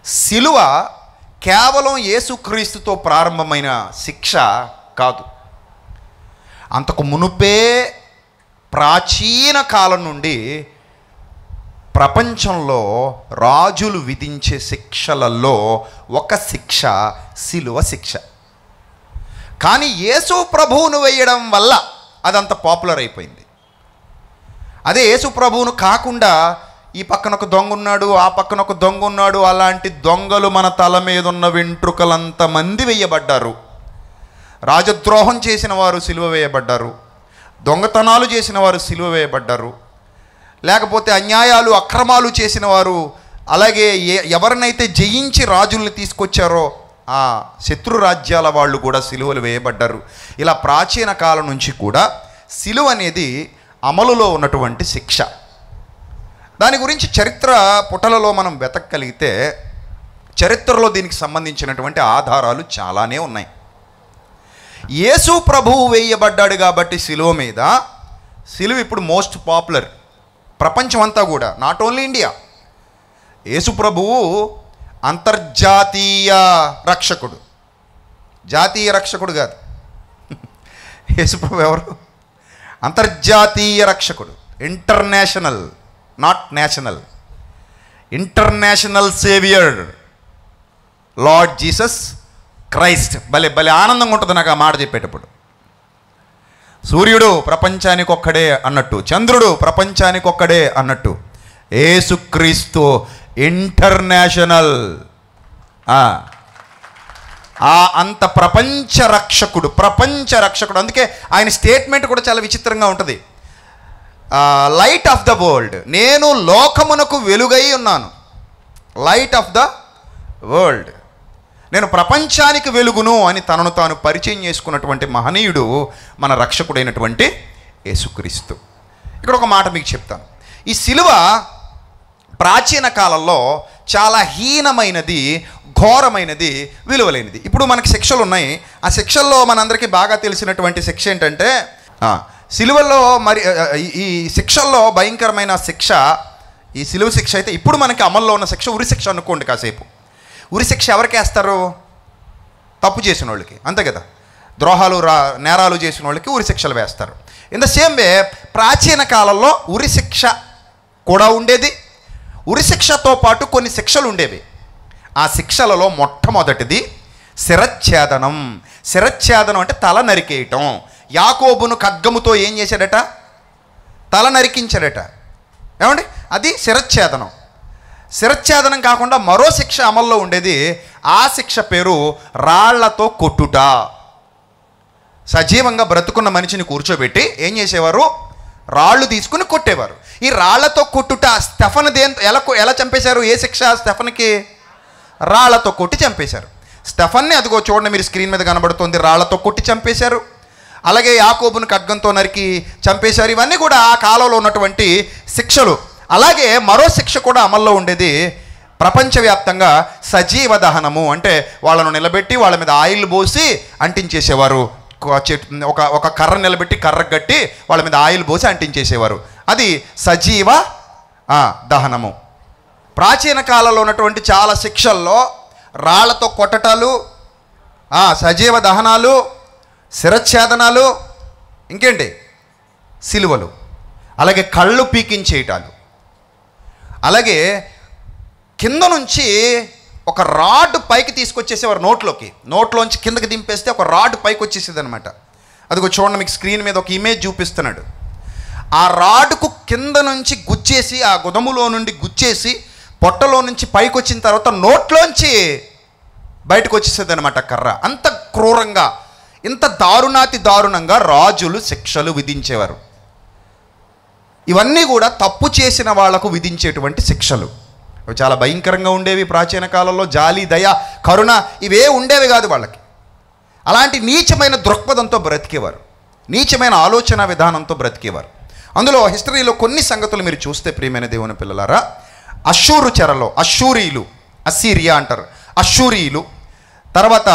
సిలువ కేవలం యేసుక్రీస్తుతో ప్రారంభమైన శిక్ష కాదు. అంతకు మునుపే ప్రాచీన కాలం నుండి ప్రపంచంలో రాజులు విధించే శిక్షలలో ఒక శిక్ష సిలువ శిక్ష. కానీ యేసు ప్రభువును వేయడం వల్ల అదంత పాపులర్ అయిపోయింది. అదే యేసు ప్రభువును కాకుండా ఈ పక్కన ఒక దొంగ ఉన్నాడు, ఆ పక్కన ఒక దొంగ ఉన్నాడు, అలాంటి దొంగలు మన తల మీద ఉన్న వెంట్రుకలంతమంది వేయబడ్డారు. రాజద్రోహం చేసిన వారు సిలువ వేయబడ్డారు, దొంగతనాలు చేసిన వారు సిలువ వేయబడ్డారు, లేకపోతే అన్యాయాలు అక్రమాలు చేసిన వారు, అలాగే ఎవరినైతే జయించి రాజుల్ని తీసుకొచ్చారో ఆ శత్రు రాజ్యాల వాళ్ళు కూడా సిలువలు వేయబడ్డారు. ఇలా ప్రాచీన కాలం నుంచి కూడా సిలువ అనేది అమలులో ఉన్నటువంటి శిక్ష. దాని గురించి చరిత్ర పుటలలో మనం వెతకగలిగితే చరిత్రలో దీనికి సంబంధించినటువంటి ఆధారాలు చాలానే ఉన్నాయి. యేసు ప్రభువు వేయబడ్డాడు కాబట్టి సిలువ మీద, సిలువ ఇప్పుడు మోస్ట్ పాపులర్ ప్రపంచం అంతా కూడా, నాట్ ఓన్లీ ఇండియా. యేసు ప్రభువు అంతర్జాతీయ రక్షకుడు, జాతీయ రక్షకుడు కాదు. యేసు ప్రభు ఎవరు? అంతర్జాతీయ రక్షకుడు, international, not national, international saviour lord Jesus Christ. భలే భలే ఆనందంగా ఉంటుంది నాకు ఆ మాట చెప్పేటప్పుడు. సూర్యుడు ప్రపంచానికి ఒక్కడే అన్నట్టు, చంద్రుడు ప్రపంచానికి ఒక్కడే అన్నట్టు, యేసుక్రీస్తు ఇంటర్నేషనల్. అంత ప్రపంచ రక్షకుడు, ప్రపంచ రక్షకుడు. అందుకే ఆయన స్టేట్మెంట్ కూడా చాలా విచిత్రంగా ఉంటుంది. లైట్ ఆఫ్ ద వరల్డ్, నేను లోకమునకు వెలుగై ఉన్నాను. లైట్ ఆఫ్ ద వరల్డ్, నేను ప్రపంచానికి వెలుగును అని తనను తాను పరిచయం చేసుకున్నటువంటి మహనీయుడు మన రక్షకుడైనటువంటి యేసుక్రీస్తు. ఇక్కడ ఒక మాట మీకు చెప్తాను. ఈ సిలువ ప్రాచీన కాలంలో చాలా హీనమైనది, ఘోరమైనది, విలువలేనిది. ఇప్పుడు మనకి శిక్షలు ఉన్నాయి. ఆ శిక్షల్లో మనందరికీ బాగా తెలిసినటువంటి శిక్ష ఏంటంటే, సిలువలో మరి ఈ శిక్షల్లో భయంకరమైన శిక్ష ఈ సిలువ శిక్ష అయితే ఇప్పుడు మనకి అమల్లో ఉన్న శిక్ష ఉరి శిక్ష అనుకోండి. కాసేపు ఉరి శిక్ష ఎవరికి వేస్తారు? తప్పు చేసిన వాళ్ళకి, అంతే కదా. ద్రోహాలు నేరాలు చేసిన వాళ్ళకి ఉరి శిక్షలు వేస్తారు. ఇన్ ద సేమ్ వే ప్రాచీన కాలంలో ఉరి శిక్ష కూడా ఉండేది. ఉరి శిక్షతో పాటు కొన్ని శిక్షలు ఉండేవి. ఆ శిక్షలలో మొట్టమొదటిది శిరచ్ఛేదనం. శిరచ్ఛేదనం అంటే తల నరికేయటం. యాకోబును ఖడ్గముతో ఏం చేశాడట? తల నరికించాడట. ఏమండి? అది శిరచ్ఛేదనం. శిరచ్ఛేదనం కాకుండా మరో శిక్ష అమల్లో ఉండేది. ఆ శిక్ష పేరు రాళ్లతో కొట్టుట. సజీవంగా బ్రతుకున్న మనిషిని కూర్చోబెట్టి ఏం చేసేవారు? రాళ్ళు తీసుకుని కొట్టేవారు. ఈ రాళ్లతో కొట్టుట స్టెఫన్ ఎలా చంపేశారు? ఏ శిక్ష స్టెఫన్కి? రాళ్లతో కొట్టి చంపేశారు. స్టెఫన్ని అదిగో చూడండి, మీరు స్క్రీన్ మీద కనబడుతుంది, రాళ్లతో కొట్టి చంపేశారు. అలాగే యాకోబును ఖడ్గంతో నరికి చంపేశారు. ఇవన్నీ కూడా ఆ కాలంలో ఉన్నటువంటి శిక్షలు. అలాగే మరో శిక్ష కూడా అమల్లో ఉండేది ప్రపంచవ్యాప్తంగా, సజీవ దహనము. అంటే వాళ్ళను నిలబెట్టి వాళ్ళ మీద ఆయిల్ పోసి అంటించేసేవారు. ఒక కర్ర నిలబెట్టి కర్ర కట్టి వాళ్ళ మీద ఆయిల్ పోసి అంటించేసేవారు. అది సజీవ దహనము. ప్రాచీన కాలంలో ఉన్నటువంటి చాలా శిక్షల్లో రాళ్లతో కొట్టటాలు, సజీవ దహనాలు, శిరచ్ఛేదనాలు, ఇంకేంటి సిలువలు, అలాగే కళ్ళు పీకించేయటాలు, అలాగే కింద నుంచి ఒక రాడ్ పైకి తీసుకొచ్చేసేవారు నోట్లోంచి కిందకి దింపేస్తే ఒక రాడ్ పైకి వచ్చేసేది అనమాట. అదిగో చూడండి, మీకు స్క్రీన్ మీద ఒక ఇమేజ్ చూపిస్తున్నాడు. ఆ రాడ్కు కింద నుంచి గుచ్చేసి, ఆ గుదములో నుండి గుచ్చేసి పొట్టలో నుంచి పైకి వచ్చిన తర్వాత నోట్లోంచి బయటకు వచ్చేసేది అనమాట కర్ర. అంత క్రూరంగా, ఇంత దారుణంగా రాజులు శిక్షలు విధించేవారు. ఇవన్నీ కూడా తప్పు చేసిన వాళ్లకు విధించేటువంటి శిక్షలు. అవి చాలా భయంకరంగా ఉండేవి ప్రాచీన కాలంలో. జాలి, దయ, కరుణ ఇవే ఉండేవి కాదు వాళ్ళకి. అలాంటి నీచమైన దృక్పథంతో బ్రతికేవారు, నీచమైన ఆలోచన విధానంతో బ్రతికేవారు. అందులో హిస్టరీలో కొన్ని సంగతులు మీరు చూస్తే ప్రియమైన దేవుని పిల్లలారా, అషూరు చెరలో అషూరీలు, అస్సీరియా అంటారు, అషూరీలు, తర్వాత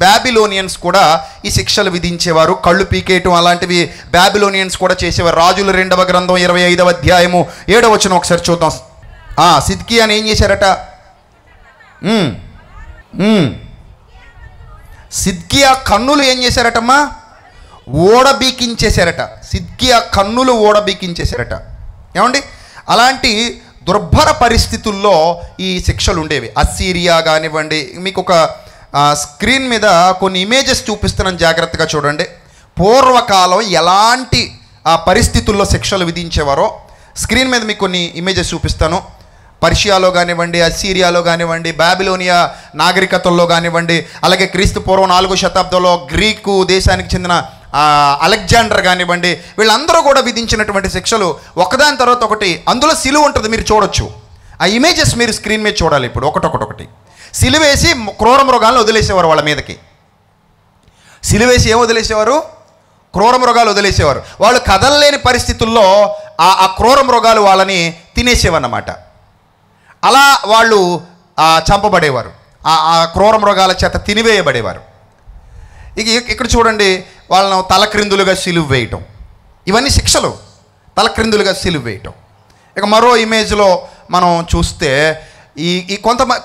బ్యాబిలోనియన్స్ కూడా ఈ శిక్షలు విధించేవారు. కళ్ళు పీకేయటం అలాంటివి బ్యాబిలోనియన్స్ కూడా చేసేవారు. రాజుల 2వ గ్రంథం 25వ అధ్యాయము 7వ వచనం ఒకసారి చూద్దాం. సిద్కియాని ఏం చేశారట? ఉమ్, ఉమ్. సిద్కియా కన్నులు ఏం చేశారటమ్మా? ఓడబీకించేశారట. సిద్కియా కన్నులు ఓడబీకించేశారట. ఏమండి, అలాంటి దుర్భర పరిస్థితుల్లో ఈ శిక్షలు ఉండేవి. అస్సీరియా కానివ్వండి, మీకు ఒక స్క్రీన్ మీద కొన్ని ఇమేజెస్ చూపిస్తున్నాను, జాగ్రత్తగా చూడండి. పూర్వకాలం ఎలాంటి పరిస్థితుల్లో శిక్షలు విధించేవారో స్క్రీన్ మీద మీకు కొన్ని ఇమేజెస్ చూపిస్తాను. పర్షియాలో కానివ్వండి, అస్సీరియాలో కానివ్వండి, బాబిలోనియా నాగరికతల్లో కానివ్వండి, అలాగే క్రీస్తు పూర్వం 4వ శతాబ్దంలో గ్రీకు దేశానికి చెందిన అలెగ్జాండర్ కానివ్వండి, వీళ్ళందరూ కూడా విధించినటువంటి శిక్షలు ఒకదాని తర్వాత ఒకటి. అందులో సిలువ ఉంటుంది, మీరు చూడొచ్చు. ఆ ఇమేజెస్ మీరు స్క్రీన్ మీద చూడాలి. ఇప్పుడు ఒకటొకటి సిలువేసి క్రూర మృగాలను వదిలేసేవారు వాళ్ళ మీదకి. సిలువేసి ఏం వదిలేసేవారు? క్రూర మృగాలు వదిలేసేవారు. వాళ్ళు కదలలేని పరిస్థితుల్లో ఆ క్రూర మృగాలు వాళ్ళని తినేసేవన్నమాట. అలా వాళ్ళు చంపబడేవారు, ఆ క్రూర మృగాల చేత తినివేయబడేవారు. ఇక్కడ చూడండి, వాళ్ళను తలక్రిందులుగా సిలువ వేయటం, ఇవన్నీ శిక్షలు. తలక్రిందులుగా సిలువ వేయటం. ఇక మరో ఇమేజ్లో మనం చూస్తే ఈ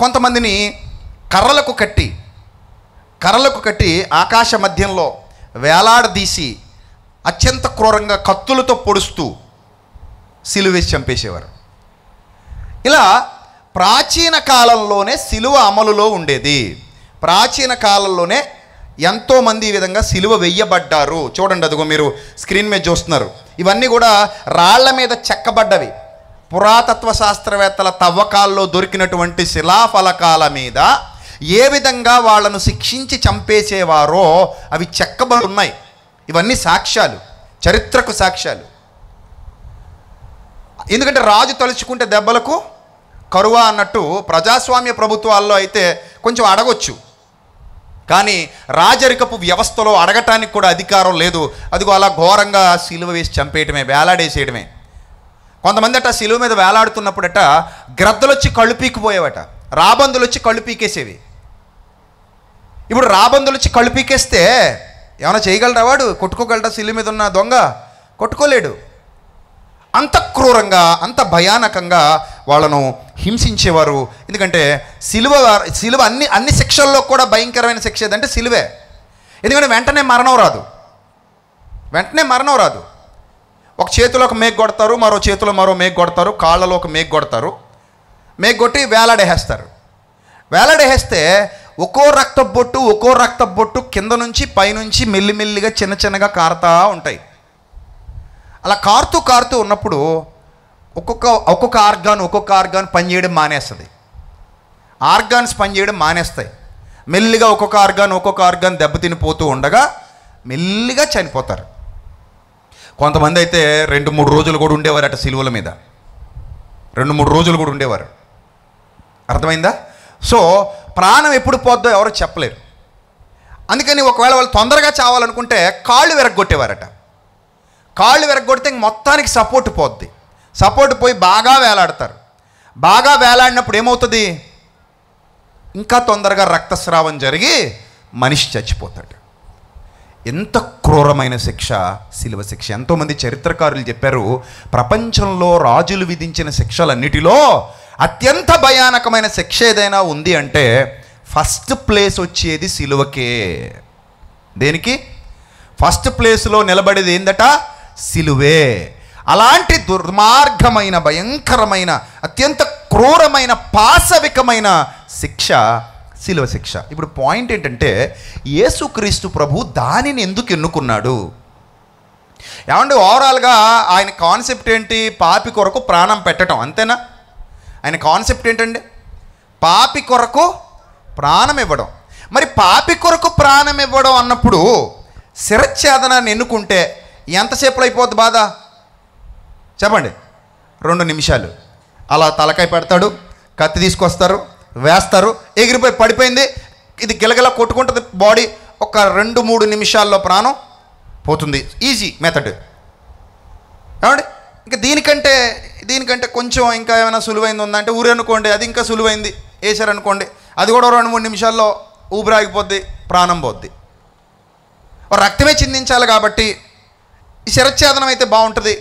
కొంతమందిని కర్రలకు కట్టి ఆకాశ మధ్యంలో వేలాడదీసి అత్యంత క్రూరంగా కత్తులతో పొడుస్తూ సిలువేసి చంపేసేవారు. ఇలా ప్రాచీన కాలంలోనే సిలువ అమలులో ఉండేది. ప్రాచీన కాలంలోనే ఎంతోమంది ఈ విధంగా సిలువ వెయ్యబడ్డారు. చూడండి, అదిగో మీరు స్క్రీన్ మీద చూస్తున్నారు. ఇవన్నీ కూడా రాళ్ల మీద చెక్కబడ్డవి. పురాతత్వ శాస్త్రవేత్తల తవ్వకాల్లో దొరికినటువంటి శిలాఫలకాల మీద ఏ విధంగా వాళ్ళను శిక్షించి చంపేసేవారో అవి చెక్కబడి ఉన్నాయి. ఇవన్నీ సాక్ష్యాలు, చరిత్రకు సాక్ష్యాలు. ఎందుకంటే రాజు తలుచుకుంటే దెబ్బలకు కరువా అన్నట్టు ప్రజాస్వామ్య ప్రభుత్వాల్లో అయితే కొంచెం అడగొచ్చు, కానీ రాజరికపు వ్యవస్థలో అడగటానికి కూడా అధికారం లేదు. అదిగో అలా ఘోరంగా సిలువ వేసి చంపేయటమే, వేలాడేసేయడమే. కొంతమంది అట సిలువ మీద వేలాడుతున్నప్పుడట గ్రద్దలు వచ్చి కళ్ళు పీకిపోయేవట, రాబందులు వచ్చి కళ్ళు పీకేసేవి. ఇప్పుడు రాబందులు వచ్చి కళ్ళు పీకేస్తే ఏమైనా చేయగలరా? వాడు కొట్టుకోగలరా? సిలువ మీద ఉన్న దొంగ కొట్టుకోలేడు. అంత క్రూరంగా, అంత భయానకంగా వాళ్ళను హింసించేవారు. ఎందుకంటే సిలువ అన్ని శిక్షల్లో కూడా భయంకరమైన శిక్ష ఏదంటే సిలువే. ఎందుకంటే వెంటనే మరణం రాదు. ఒక చేతిలో ఒక మేకు కొడతారు, మరో చేతిలో మరో మేకు కొడతారు, కాళ్ళలో ఒక మేకు కొడతారు, మేకు కొట్టి వేలాడేస్తే ఒక్కో రక్త బొట్టు కింద నుంచి పైనుంచి మెల్లిమెల్లిగా చిన్నగా కారుతూ ఉంటాయి. అలా కారుతూ ఉన్నప్పుడు ఒక్కొక్క ఆర్గాన్ పనిచేయడం మానేస్తుంది. ఆర్గాన్స్ పనిచేయడం మానేస్తాయి. మెల్లిగా ఒక్కొక్క ఆర్గాన్ దెబ్బతినిపోతూ ఉండగా మెల్లిగా చనిపోతారు. కొంతమంది అయితే 2-3 రోజులు కూడా ఉండేవారట సిలువల మీద. 2-3 రోజులు కూడా ఉండేవారు. అర్థమైందా? సో ప్రాణం ఎప్పుడు పోద్దో ఎవరో చెప్పలేరు. అందుకని ఒకవేళ వాళ్ళు తొందరగా చావాలనుకుంటే కాళ్ళు విరగ్గొట్టేవారట. కాళ్ళు విరగ్గొడితే మొత్తానికి సపోర్ట్ పోద్ది. సపోర్ట్ పోయి బాగా వేలాడతారు. బాగా వేలాడినప్పుడు ఏమవుతుంది? ఇంకా తొందరగా రక్తస్రావం జరిగి మనిషి చచ్చిపోతాడు. ఎంత క్రూరమైన శిక్ష శిలువ శిక్ష. ఎంతోమంది చరిత్రకారులు చెప్పారు, ప్రపంచంలో రాజులు విధించిన శిక్షలన్నిటిలో అత్యంత భయానకమైన శిక్ష ఏదైనా ఉంది అంటే ఫస్ట్ ప్లేస్ వచ్చేది సిలువకే. దేనికి? ఫస్ట్ ప్లేస్లో నిలబడేది ఏందట? సిలువే. అలాంటి దుర్మార్గమైన, భయంకరమైన, అత్యంత క్రూరమైన, పాశవికమైన శిక్ష సిలువ శిక్ష. ఇప్పుడు పాయింట్ ఏంటంటే యేసుక్రీస్తు ప్రభు దానిని ఎందుకు ఎన్నుకున్నాడు? ఏమంటే ఓవరాల్గా ఆయన కాన్సెప్ట్ ఏంటి? పాపి కొరకు ప్రాణం పెట్టడం, అంతేనా? ఆయన కాన్సెప్ట్ ఏంటండి? పాపి కొరకు ప్రాణం ఇవ్వడం. మరి పాపి కొరకు ప్రాణం ఇవ్వడం అన్నప్పుడు శిరచ్ఛేదనాన్ని ఎన్నుకుంటే ఎంతసేపులో అయిపోద్ది బాధ? చెప్పండి. 2 నిమిషాలు. అలా తలకాయ పెడతాడు, కత్తి తీసుకొస్తారు, వేస్తారు, ఎగిరిపోయి పడిపోయింది. ఇది గిలగిల కొట్టుకుంటుంది బాడీ. ఒక 2-3 నిమిషాల్లో ప్రాణం పోతుంది. Easy method. ఏమండి? ఇంకా దీనికంటే కొంచెం ఇంకా ఏమైనా సులువైంది ఉందంటే ఊరు అనుకోండి, అది ఇంకా సులువైంది వేసారనుకోండి, అది కూడా 2-3 నిమిషాల్లో ఊపిరాగిపోద్ది, ప్రాణం పోద్ది. రక్తమే చిందించాలి కాబట్టి ఈ శిరచ్ఛేదనం అయితే బాగుంటుంది.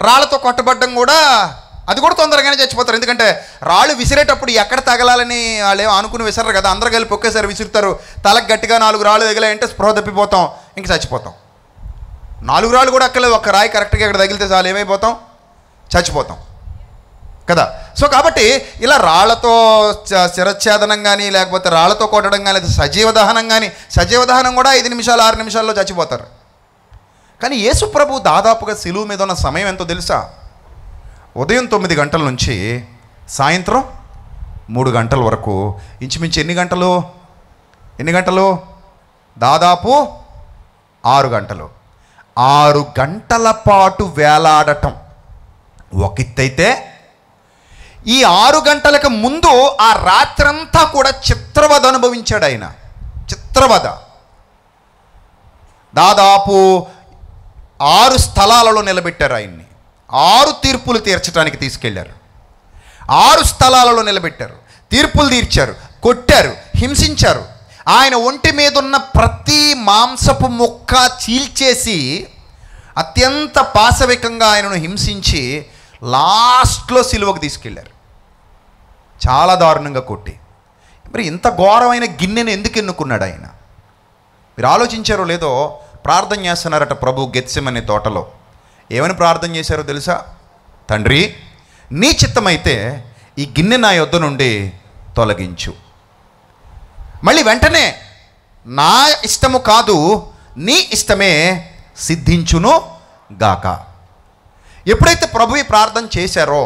రాళ్లతో కొట్టబడ్డం కూడా అది కూడా తొందరగానే చచ్చిపోతారు. ఎందుకంటే రాళ్ళు విసిరేటప్పుడు ఎక్కడ తగలాలని వాళ్ళు ఏమో అనుకుని విసరరు కదా, అందరు కలిపి ఒకేసారి విసురుతారు. తలకు గట్టిగా 4 రాళ్ళు తగిలాయంటే స్పృహ తప్పిపోతాం, ఇంక చచ్చిపోతాం. 4 రాళ్ళు కూడా అక్కర్లేదు, ఒక్క రాయి కరెక్ట్గా ఇక్కడ తగిలితే చాలు ఏమైపోతాం, చచ్చిపోతాం కదా. సో కాబట్టి ఇలా రాళ్లతో శిరచ్ఛేదనం కానీ, లేకపోతే రాళ్లతో కొట్టడం కానీ, లేదా సజీవ దహనం కానీ, సజీవ దహనం కూడా 5 నిమిషాలు 6 నిమిషాల్లో చచ్చిపోతారు. కానీ యేసు ప్రభు దాదాపుగా సిలువ మీద ఉన్న సమయం ఎంతో తెలుసా? ఉదయం 9 గంటల నుంచి సాయంత్రం 3 గంటల వరకు. ఇంచుమించు ఎన్ని గంటలు? దాదాపు 6 గంటలు. 6 గంటల పాటు వేలాడటం ఒక ఎత్తైతే, ఈ 6 గంటలకు ముందు ఆ రాత్రంతా కూడా చిత్రవద అనుభవించాడు ఆయన. చిత్రవద దాదాపు 6 స్థలాలలో నిలబెట్టారు ఆయన్ని. 6 తీర్పులు తీర్చడానికి తీసుకెళ్లారు. 6 స్థలాలలో నిలబెట్టారు, తీర్పులు తీర్చారు, కొట్టారు, హింసించారు. ఆయన ఒంటి మీద ఉన్న ప్రతి మాంసపు ముక్క చీల్చేసి అత్యంత పాశవికంగా ఆయనను హింసించి లాస్ట్లో సిలువకు తీసుకెళ్లారు. చాలా దారుణంగా కొట్టి. మరి ఇంత ఘోరమైన గిన్నెను ఎందుకు ఎన్నుకున్నాడు ఆయన? మీరు ఆలోచించారో లేదో, ప్రార్థన చేస్తున్నారట ప్రభు గెత్సెమనే తోటలో. ఏమని ప్రార్థన చేశారో తెలుసా? తండ్రి, నీ చిత్తమైతే ఈ గిన్నె నా యొద్ద నుండి తొలగించు. మళ్ళీ వెంటనే నా ఇష్టము కాదు, నీ ఇష్టమే సిద్ధించును గాక. ఎప్పుడైతే ప్రభు ఈ ప్రార్థన చేశారో,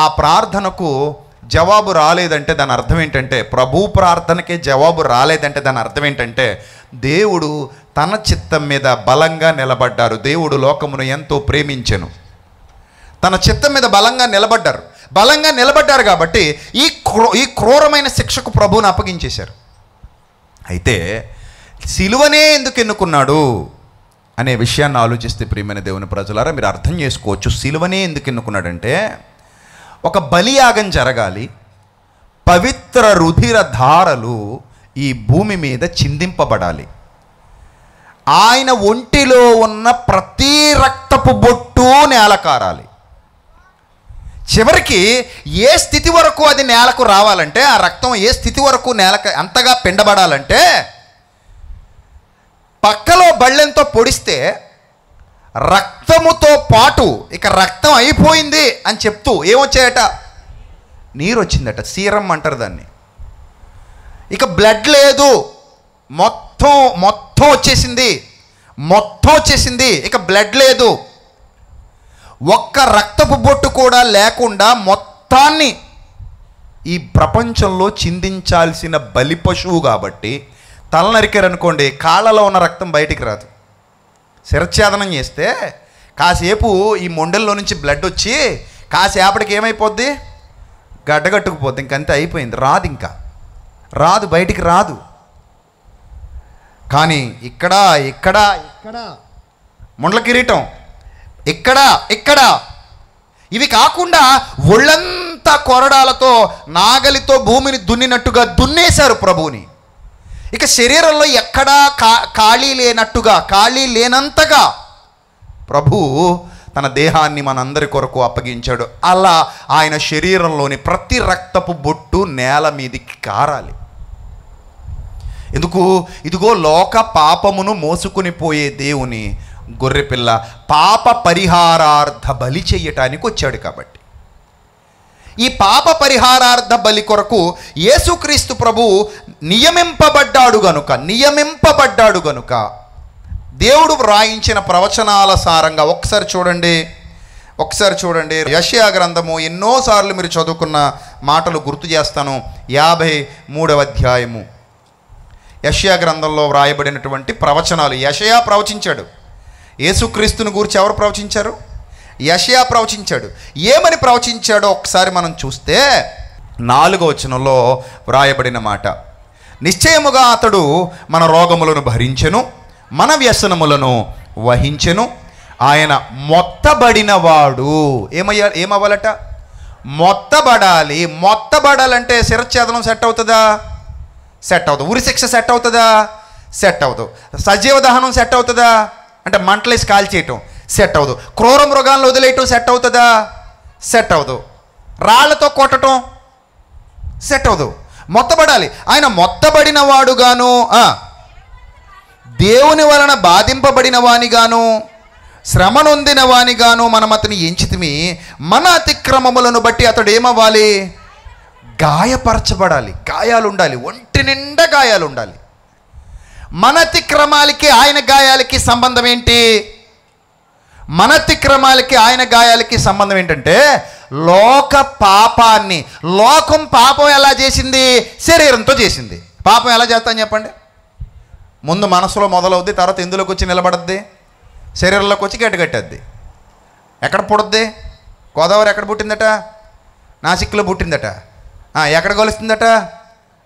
ఆ ప్రార్థనకు జవాబు రాలేదంటే దాని అర్థం ఏంటంటే, ప్రభు ప్రార్థనకే జవాబు రాలేదంటే దాని అర్థం ఏంటంటే, దేవుడు తన చిత్తం మీద బలంగా నిలబడ్డారు. దేవుడు లోకమును ఎంతో ప్రేమించెను. తన చిత్తం మీద బలంగా నిలబడ్డారు కాబట్టి ఈ క్రూరమైన శిక్షకు ప్రభువును అప్పగించేశారు. అయితే సిలువనే ఎందుకు ఎన్నుకున్నాడు అనే విషయాన్ని ఆలోచిస్తే ప్రియమైన దేవుని ప్రజలారా, మీరు అర్థం చేసుకోవచ్చు. సిలువనే ఎందుకు ఎన్నుకున్నాడంటే, ఒక బలియాగం జరగాలి, పవిత్ర రుధిర ధారలు ఈ భూమి మీద చిందింపబడాలి. ఆయన ఒంటిలో ఉన్న ప్రతి రక్తపు బొట్టు నేల కారాలి. చివరికి ఏ స్థితి వరకు అది నేలకు రావాలంటే, ఆ రక్తం ఏ స్థితి వరకు నేలకు అంతగా పిండబడాలంటే, పక్కలో బళ్ళెంతో పొడిస్తే రక్తముతో పాటు ఇక రక్తం అయిపోయింది అని చెప్తూ ఏమొచ్చాయట? నీరు వచ్చిందట. సీరం అంటారు దాన్ని. ఇక బ్లడ్ లేదు, మొత్తం వచ్చేసింది, ఇక బ్లడ్ లేదు. ఒక్క రక్తపు బొట్టు కూడా లేకుండా మొత్తాన్ని ఈ ప్రపంచంలో చిందించాల్సిన బలి పశువు కాబట్టి, తల నరికారనుకోండి, కాళ్ళలో ఉన్న రక్తం బయటికి రాదు. శిరచ్ఛేదనం చేస్తే కాసేపు ఈ మొండెల్లో నుంచి బ్లడ్ వచ్చి కాసేపటికి ఏమైపోద్ది? గడ్డగట్టుకుపోద్ది. ఇంకంతే, అయిపోయింది. రాదు, బయటికి రాదు. కానీ ఇక్కడ ముండ్ల కిరీటం, ఇక్కడ ఇవి కాకుండా ఒళ్ళంతా కొరడాలతో నాగలితో భూమిని దున్నినట్టుగా దున్నేశారు ప్రభువుని. ఇక శరీరంలో ఎక్కడా ఖాళీ లేనంతగా ప్రభువు తన దేహాన్ని మనందరి కొరకు అప్పగించాడు. అలా ఆయన శరీరంలోని ప్రతి రక్తపు బొట్టు నేల మీదికి కారాలి. ఎందుకు? ఇదిగో లోక పాపమును మోసుకుని పోయే దేవుని గొర్రెపిల్ల పాప పరిహారార్థ బలి చెయ్యటానికి వచ్చాడు కాబట్టి. ఈ పాప పరిహారార్థ బలి కొరకు యేసుక్రీస్తు ప్రభు నియమింపబడ్డాడు గనుక దేవుడు వ్రాయించిన ప్రవచనాల సారంగా ఒకసారి చూడండి యెషయా గ్రంథము. ఎన్నోసార్లు మీరు చదువుకున్న మాటలు గుర్తు చేస్తాను. 53వ అధ్యాయము యెషయా గ్రంథంలో వ్రాయబడినటువంటి ప్రవచనాలు. యెషయా ప్రవచించాడు. యేసుక్రీస్తుని గురించి ఎవరు ప్రవచించారు? యెషయా ప్రవచించాడు. ఏమని ప్రవచించాడో ఒకసారి మనం చూస్తే 4వ వచనంలో వ్రాయబడిన మాట, నిశ్చయముగా అతడు మన రోగములను భరించెను, మన వ్యసనములను వహించెను, ఆయన మొత్తబడినవాడు. ఏమవ్వాలట? మొత్తబడాలంటే శిరచ్ఛేదనం సెట్ అవుతుందా? సెట్ అవుతుంది. ఉరి శిక్ష సెట్ అవుతుందా? సెట్ అవ్వదు. సజీవ దహనం సెట్ అవుతుందా? అంటే మంటలేసి కాల్చేయటం సెట్ అవ్వదు. క్రూర మృగాలను వదిలేయటం సెట్ అవుతుందా? సెట్ అవ్వదు. రాళ్లతో కొట్టడం సెట్ అవ్వదు. మొత్తబడాలి. ఆయన మొత్తబడిన వాడుగాను, దేవుని వలన బాధింపబడిన వానిగాను, శ్రమ నొందిన వానిగాను మనం అతని ఎంచితిమి. మన అతిక్రమములను బట్టి అతడు ఏమవ్వాలి? గాయపరచబడాలి. గాయాలు ఉండాలి, ఒంటి నిండా గాయాలు ఉండాలి. మన అతిక్రమాలకి ఆయన గాయాలకి సంబంధం ఏంటి? మన అతిక్రమాలకి ఆయన గాయాలకి సంబంధం ఏంటంటే లోక పాపాన్ని. లోకం పాపం ఎలా చేసింది? శరీరంతో చేసింది. పాపం ఎలా చేస్తాను చెప్పండి? ముందు మనసులో మొదలవుద్ది, తర్వాత ఇందులోకి వచ్చి నిలబడద్ది, శరీరంలోకి వచ్చి గట్టిగట్టద్ది. ఎక్కడ పుడుద్ది? గోదావరి ఎక్కడ పుట్టిందట? నాసిక్లో పుట్టిందట. ఎక్కడ కలుస్తుందట?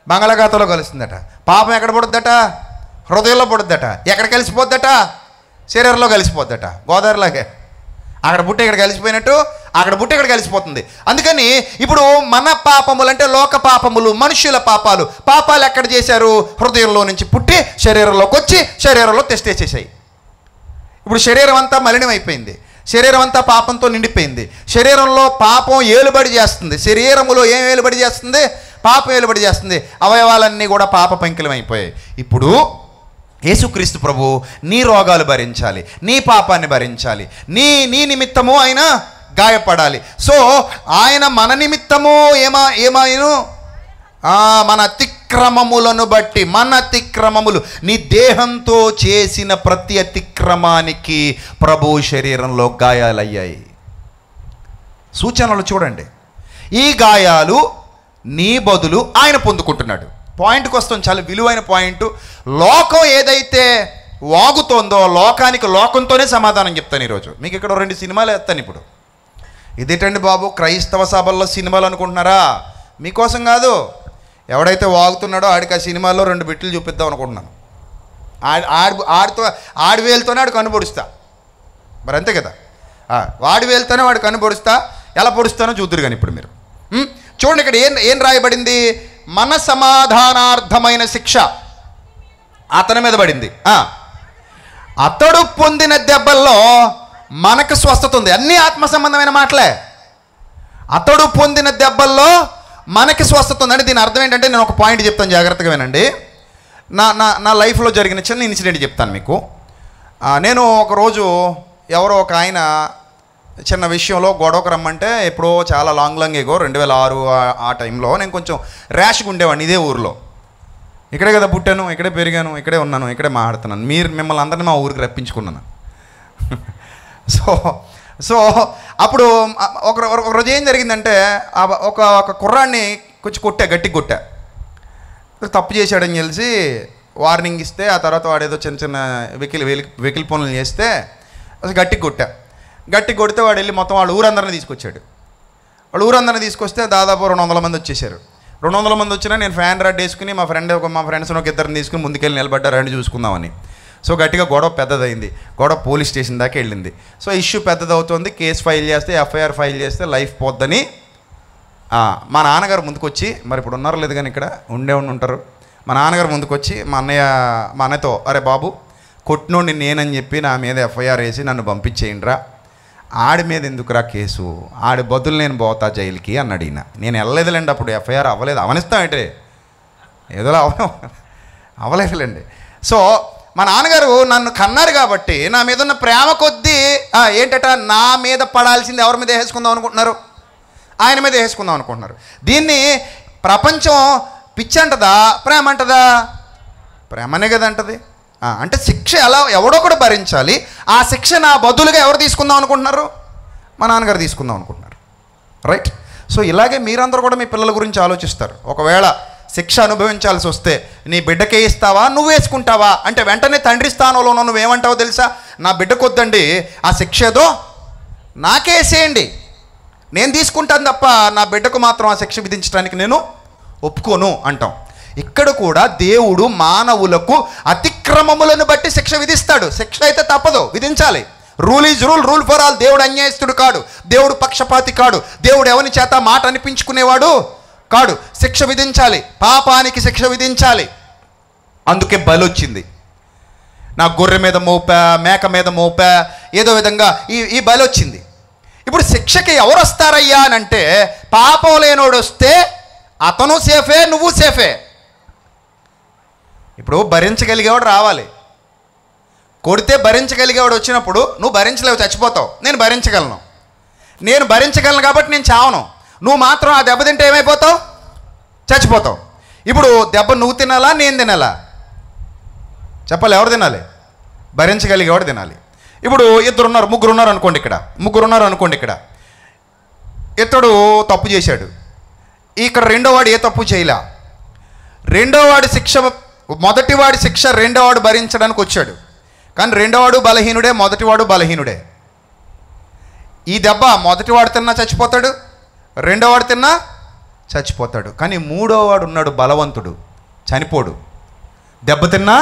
బంగాళాఖాతంలో కలుస్తుందట. పాపం ఎక్కడ పుడుద్దట? హృదయంలో పుడుద్దట. ఎక్కడ కలిసిపోద్దట? శరీరంలో కలిసిపోద్దట. గోదావరిలాగే అక్కడ పుట్టి ఇక్కడ కలిసిపోయినట్టు అక్కడ పుట్టి ఇక్కడ కలిసిపోతుంది. అందుకని ఇప్పుడు మన పాపములు అంటే లోక పాపములు, మనుషుల పాపాలు. పాపాలు ఎక్కడ చేశారు? హృదయంలో నుంచి పుట్టి శరీరంలోకి వచ్చి శరీరంలో తెచ్చేసాయి. ఇప్పుడు శరీరం అంతా మలినమైపోయింది, శరీరం అంతా పాపంతో నిండిపోయింది. శరీరంలో పాపం ఏలుబడి చేస్తుంది. శరీరములో ఏం ఏలుబడి చేస్తుంది? పాపం ఏలుబడి చేస్తుంది. అవయవాలన్నీ కూడా పాప పంకిలమైపోయాయి. ఇప్పుడు యేసుక్రీస్తు ప్రభు నీ రోగాలు భరించాలి, నీ పాపాన్ని భరించాలి, నీ నిమిత్తము ఆయన గాయపడాలి. సో ఆయన మన నిమిత్తము ఏమాయను? మన అతిక్రమములను బట్టి. మన అతిక్రమములు, నీ దేహంతో చేసిన ప్రతి అతిక్రమానికి ప్రభు శరీరంలో గాయాలయ్యాయి. సూచనలు చూడండి. ఈ గాయాలు నీ బదులు ఆయన పొందుకుంటున్నాడు. పాయింట్కి వస్తాం, చాలా విలువైన పాయింట్. లోకం ఏదైతే వాగుతోందో లోకానికి లోకంతోనే సమాధానం చెప్తాను ఈరోజు. మీకు ఇక్కడ 2 సినిమాలు వేస్తాను. ఇప్పుడు ఇదేంటండి బాబు, క్రైస్తవ సభల్లో సినిమాలు అనుకుంటున్నారా? మీకోసం కాదు. ఎవడైతే వాగుతున్నాడో ఆడికి ఆ సినిమాల్లో 2 బిట్లు చూపిద్దాం అనుకుంటున్నాను. ఆడి వేలుతోనే ఆడు కన్ను పొడుస్తా. మరి అంతే కదా, వాడి వేలుతోనే వాడు కన్ను పొడుస్తా. ఎలా పొడుస్తానో చూద్దురు కానీ ఇప్పుడు మీరు చూడండి. ఇక్కడ ఏం రాయబడింది? మన సమాధానార్థమైన శిక్ష అతని మీద పడింది. అతడు పొందిన దెబ్బల్లో మనకు స్వస్థత ఉంది. అన్నీ ఆత్మ సంబంధమైన మాటలే. అతడు పొందిన దెబ్బల్లో మనకి స్వస్థత ఉందండి. దీని అర్థం ఏంటంటే నేను ఒక పాయింట్ చెప్తాను, జాగ్రత్తగా వినండి. నా లైఫ్లో జరిగిన చిన్న ఇన్సిడెంట్ చెప్తాను మీకు. నేను ఒకరోజు ఎవరో ఒక ఆయన చిన్న విషయంలో గొడవకు రమ్మంటే, ఎప్పుడో చాలా లాంగ్ ఎగో 2006 ఆ టైంలో నేను కొంచెం ర్యాష్గా ఉండేవాడిని. ఇదే ఊరిలో, ఇక్కడే కదా పుట్టాను, ఇక్కడే పెరిగాను, ఇక్కడే ఉన్నాను, ఇక్కడే మాట్లాడుతున్నాను. మిమ్మల్ని అందరినీ మా ఊరికి రప్పించుకున్నాను. సో అప్పుడు ఒక రోజు ఏం జరిగిందంటే, ఒక కుర్రాన్ని కొంచెం గట్టిగా కొట్టా. తప్పు చేశాడని తెలిసి వార్నింగ్ ఇస్తే, ఆ తర్వాత వాడేదో చిన్న వెకిల్ పనులు చేస్తే అసలు గట్టిగా కొడితే వాడు వెళ్ళి మొత్తం వాళ్ళ ఊరందరినీ తీసుకొచ్చాడు. వాళ్ళు ఊరందరినీ తీసుకొస్తే దాదాపు 200 మంది వచ్చేసారు. 200 మంది వచ్చినా నేను ఫ్యాన్ రాడ్ వేసుకుని మా ఫ్రెండ్స్ ఒక ఇద్దరిని తీసుకుని ముందుకెళ్ళి నిలబడ్డారండి చూసుకుందామని. సో గట్టిగా గొడవ పెద్దదైంది. గొడవ పోలీస్ స్టేషన్ దాకా వెళ్ళింది. సో ఇష్యూ పెద్దదవుతుంది. కేసు ఫైల్ చేస్తే, ఎఫ్ఐఆర్ ఫైల్ చేస్తే లైఫ్ పోద్దని మా నాన్నగారు ముందుకొచ్చి, మరి ఇప్పుడు ఉన్నారు లేదు కానీ ఇక్కడ ఉండి ఉంటారు. మా నాన్నగారు ముందుకొచ్చి మా అన్నయ్యతో, అరే బాబు, కొట్టినోడిని నేనని చెప్పి నా మీద ఎఫ్ఐఆర్ వేసి నన్ను పంపించేయండిరా, ఆడి మీద ఎందుకురా కేసు, ఆడి బదులు నేను పోతా జైలుకి అన్నాడు ఈయన. నేను వెళ్ళలేదులేండి, అప్పుడు ఎఫ్ఐఆర్ అవ్వలేదు. అవనిస్తామంటే ఏదో అవ్వలేదులేండి. సో మా నాన్నగారు నన్ను కన్నారు కాబట్టి నా మీద ఉన్న ప్రేమ కొద్దీ ఏంటట, నా మీద పడాల్సింది ఎవరి మీద వేసుకుందాం అనుకుంటున్నారు? ఆయన మీద వేసుకుందాం అనుకుంటున్నారు. దీన్ని ప్రపంచం పిచ్చి అంటదా, ప్రేమ అంటదా? ప్రేమనే కదా అంటది. అంటే శిక్ష ఎవడొకడు భరించాలి. ఆ శిక్ష నా బదులుగా ఎవరు తీసుకుందాం అనుకుంటున్నారు? మా నాన్నగారు తీసుకుందాం అనుకుంటున్నారు. రైట్. సో ఇలాగే మీరందరూ కూడా మీ పిల్లల గురించి ఆలోచిస్తారు. ఒకవేళ శిక్ష అనుభవించాల్సి వస్తే నీ బిడ్డకే ఇస్తావా, నువ్వు వేసుకుంటావా అంటే వెంటనే తండ్రి స్థానంలో నువ్వేమంటావో తెలుసా? నా బిడ్డకు వద్దండి, ఆ శిక్ష ఏదో నాకేసేయండి, నేను తీసుకుంటాను తప్ప నా బిడ్డకు మాత్రం ఆ శిక్ష విధించడానికి నేను ఒప్పుకోను అంటాం. ఇక్కడ కూడా దేవుడు మానవులకు అతిక్రమములను బట్టి శిక్ష విధిస్తాడు. శిక్ష అయితే తప్పదు, విధించాలి. Rule is rule for all. దేవుడు అన్యాయస్తుడు కాడు, దేవుడు పక్షపాతి కాడు, దేవుడు ఎవరి చేత మాట అనిపించుకునేవాడు కాడు. శిక్ష విధించాలి, పాపానికి శిక్ష విధించాలి. అందుకే బలి వచ్చింది. నా గొర్రె మీద మోపా, మేక మీద మోపా, ఏదో విధంగా ఈ బలి వచ్చింది. ఇప్పుడు శిక్షకి ఎవరు వస్తారయ్యా అని అంటే, పాపం లేనోడు వస్తే అతను సేఫే, నువ్వు సేఫే. ఇప్పుడు భరించగలిగేవాడు రావాలి. కొడితే భరించగలిగేవాడు వచ్చినప్పుడు నువ్వు భరించలేవు, చచ్చిపోతావు. నేను భరించగలను కాబట్టి నేను చావను. నువ్వు మాత్రం ఆ దెబ్బ తింటే ఏమైపోతావు? చచ్చిపోతావు. ఇప్పుడు దెబ్బ నువ్వు తినాలా, నేను తినాలా? చెప్పాలి, ఎవరు తినాలి? భరించగలిగేవాడు తినాలి. ఇప్పుడు ముగ్గురు ఉన్నారు అనుకోండి. ఇక్కడ ఇతడు తప్పు చేశాడు. ఇక్కడ రెండోవాడు ఏ తప్పు చేయలే. మొదటివాడి శిక్ష రెండోవాడు భరించడానికి వచ్చాడు. కానీ రెండోవాడు బలహీనుడే, మొదటివాడు బలహీనుడే. ఈ దెబ్బ మొదటివాడు తిన్నా చచ్చిపోతాడు, రెండోవాడు తిన్నా చచ్చిపోతాడు. కానీ మూడోవాడు ఉన్నాడు బలవంతుడు, చనిపోడు. దెబ్బ తిన్నా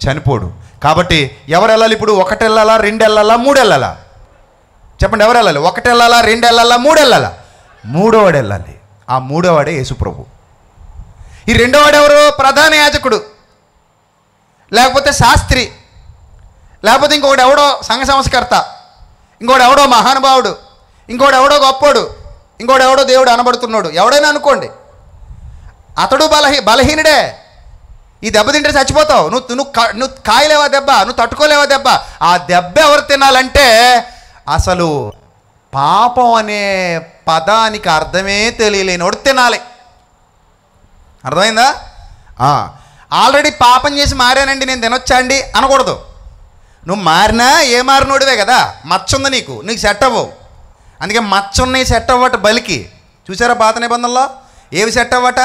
చనిపోడు. కాబట్టి ఎవరు వెళ్ళాలి ఇప్పుడు? 1 వెళ్ళాలా, 2 వెళ్ళాలా, 3 వెళ్ళాలా? చెప్పండి, ఎవరు వెళ్ళాలి? 1 వెళ్ళాలా, 2 వెళ్ళాలా, 3 వెళ్ళాలా? మూడోవాడు వెళ్ళాలి. ఆ మూడోవాడే యేసుప్రభు. ఈ రెండోవాడు ఎవరు? ప్రధాన యాజకుడు, లేకపోతే శాస్త్రి, లేకపోతే ఇంకొకటి ఎవడో సంఘ సంస్కర్త, ఇంకోటి ఎవడో మహానుభావుడు, ఇంకోటి ఎవడో గొప్పోడు, ఇంకోటి ఎవడో దేవుడు అనబడుతున్నాడు. ఎవడైనా అనుకోండి, అతడు బలహీనుడే. ఈ దెబ్బ తింటే చచ్చిపోతావు. నువ్వు కాయలేవా దెబ్బ, నువ్వు తట్టుకోలేవా దెబ్బ. ఆ దెబ్బ ఎవరు తినాలంటే, అసలు పాపం అనే పదానికి అర్థమే తెలియలేనోడు తినాలి. అర్థమైందా? ఆల్రెడీ పాపం చేసి మారానండి, నేను తినొచ్చా అండి అనకూడదు. నువ్వు మారినా ఏ మారినోడివే కదా. మచ్చ ఉంది నీకు సెట్ అవ్వవు. అందుకే మచ్చ ఉన్నాయి సెట్ అవ్వట బలికి. చూసారా పాత నిబంధనలో ఏవి సెట్ అవ్వట?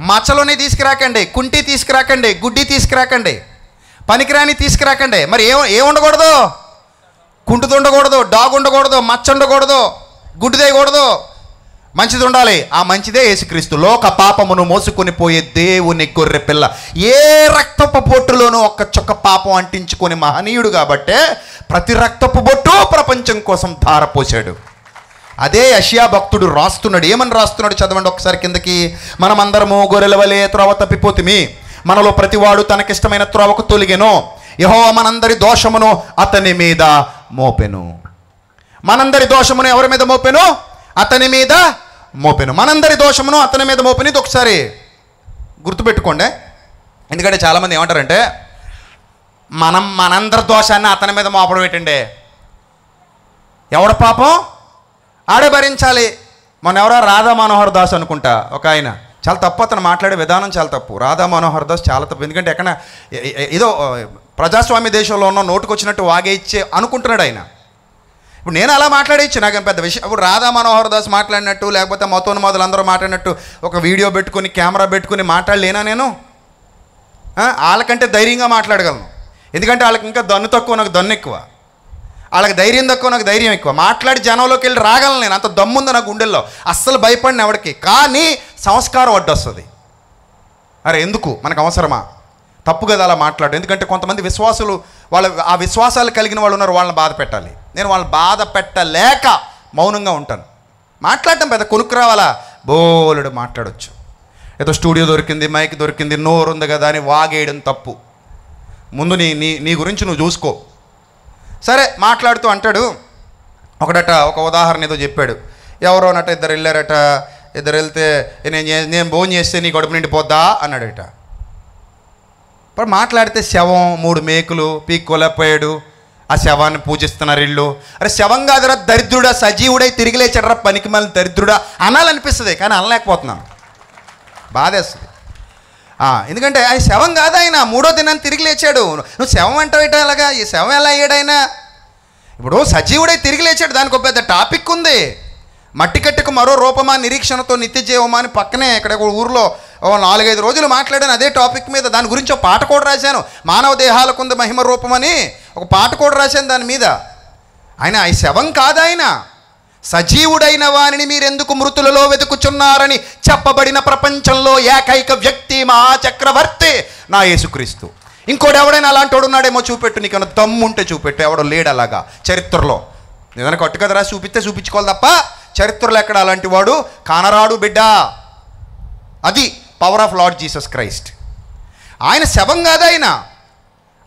మచ్చలోనే తీసుకురాకండి, కుంటి తీసుకురాకండి, గుడ్డి తీసుకురాకండి, పనికిరాని తీసుకురాకండి. మరి ఏ ఉండకూడదు? కుంటుది ఉండకూడదు, డాగ్ ఉండకూడదు, మచ్చ ఉండకూడదు, గుడ్డిదేయకూడదు, మంచిది ఉండాలి. ఆ మంచిదే యేసుక్రీస్తు. లోక పాపమును మోసుకొని పోయే దేవుని గొర్రె పిల్ల. ఏ రక్తపు బొట్టులోనూ ఒక్క చుక్క పాపం అంటించుకొని మహనీయుడు కాబట్టే ప్రతి రక్తపు బొట్టు ప్రపంచం కోసం ధారపోశాడు. అదే యెషయా భక్తుడు రాస్తున్నాడు. ఏమని రాస్తున్నాడు చదవండి ఒకసారి కిందకి. మనమందరము గొర్రెల వలె త్రోవ తప్పిపోతిమి, మనలో ప్రతివాడు తనకిష్టమైన త్రోవకు తొలిగెను, యెహోవా మనందరి దోషమును అతని మీద మోపెను. మనందరి దోషమును ఎవరి మీద మోపెను? అతని మీద మోపెను. మనందరి దోషమును అతని మీద మోపెను. ఇది ఒకసారి గుర్తుపెట్టుకోండి. ఎందుకంటే చాలామంది ఏమంటారంటే, మనందరి దోషాన్ని అతని మీద మోపడం ఏంటండి? ఎవడ పాపం ఆడే భరించాలి. మన ఎవరో రాధా మనోహర్ దాస్ అనుకుంటా ఒక ఆయన, చాలా తప్పు. అతను మాట్లాడే విధానం చాలా తప్పు. రాధా మనోహర్ దాస్ చాలా తప్పు. ఎందుకంటే ఎక్కడ ఏదో ప్రజాస్వామ్య దేశంలో ఉన్న నోటుకొచ్చినట్టు వాగే ఇచ్చే అనుకుంటున్నాడు ఆయన. ఇప్పుడు నేను అలా మాట్లాడేచ్చు, నాకు పెద్ద విషయం. ఇప్పుడు రాధా మనోహర్ దాస్ మాట్లాడినట్టు, లేకపోతే మతోన్మాదులు అందరూ మాట్లాడినట్టు ఒక వీడియో పెట్టుకుని కెమెరా పెట్టుకుని మాట్లాడలేనా నేను? వాళ్ళకంటే ధైర్యంగా మాట్లాడగలను. ఎందుకంటే వాళ్ళకి ఇంకా దన్ను తక్కువ, నాకు దన్ను ఎక్కువ. వాళ్ళకి ధైర్యం తక్కువ, నాకు ధైర్యం ఎక్కువ. మాట్లాడి జనంలోకి వెళ్ళి రాగలను నేను. అంత దమ్ముంది నాకు గుండెల్లో. అస్సలు భయపడిన ఎవరికి. కానీ సంస్కారం అడ్డొస్తుంది. అరే ఎందుకు, మనకు అవసరమా? తప్పు కదా అలా మాట్లాడు. ఎందుకంటే కొంతమంది విశ్వాసులు, ఆ విశ్వాసాలు కలిగిన వాళ్ళు ఉన్నారు, వాళ్ళని బాధ పెట్టాలి. నేను వాళ్ళని బాధ పెట్టలేక మౌనంగా ఉంటాను. మాట్లాడటం పెద్ద కొనుక్కు రావాలా? బోలెడు మాట్లాడొచ్చు. ఏదో స్టూడియో దొరికింది, మైక్ దొరికింది, నోరు ఉంది కదా అని వాగేయడం తప్పు. ముందు నీ గురించి నువ్వు చూసుకో. సరే మాట్లాడుతూ అంటాడు ఒకడట, ఒక ఉదాహరణ ఏదో చెప్పాడు. ఎవరోనట ఇద్దరు వెళ్ళారట. ఇద్దరు వెళ్తే నేను భోజనం చేస్తే నీ గడుపు నిండిపోద్దా అన్నాడట. ఇప్పుడు మాట్లాడితే శవం 3 మేకులు పీక్కోలేకపోయాడు. ఆ శవాన్ని పూజిస్తున్నారు ఇళ్ళు. అరే శవం కాదురా దరిద్రుడా, సజీవుడై తిరిగి లేచాడరా పనికి మళ్ళీ దరిద్రుడా అనాలనిపిస్తుంది. కానీ అనలేకపోతున్నాను, బాధేస్తుంది. ఎందుకంటే ఆయన శవం కాదు, ఆయన 3వ దినాన్ని తిరిగి లేచాడు. నువ్వు శవం అంటావు ఇట అలాగా? ఈ శవం ఎలా అయ్యాడు ఆయన? ఇప్పుడు సజీవుడై తిరిగి లేచాడు, దానికి ఒక పెద్ద టాపిక్ ఉంది. మట్టి కట్టుకు మరో రూపమా, నిరీక్షణతో నిత్య జీవమా అని పక్కనే ఇక్కడ ఊరిలో 4-5 రోజులు మాట్లాడాను అదే టాపిక్ మీద. దాని గురించి ఒక పాట కూడా రాశాను. మానవ దేహాలకు ఉంది మహిమ రూపమని ఒక పాట కూడా రాశాను దాని మీద. ఆయన ఈ శవం కాదు, ఆయన సజీవుడైన వానిని మీరెందుకు మృతులలో వెతుకుచున్నారని చెప్పబడిన ప్రపంచంలో ఏకైక వ్యక్తి మహాచక్రవర్తి నా యేసుక్రీస్తు. ఇంకోటి ఎవడైనా అలాంటి వాడు ఉన్నాడేమో చూపెట్టు, నీకన్నా దమ్ముంటే చూపెట్టు. ఎవడో లేడు అలాగా చరిత్రలో. ఏదైనా కట్టు కదా రాసి చూపించుకోవాలి తప్ప చరిత్రలో ఎక్కడ అలాంటి వాడు కానరాడు బిడ్డ. అది power of Lord Jesus Christ. ఆయన శవం కాదు,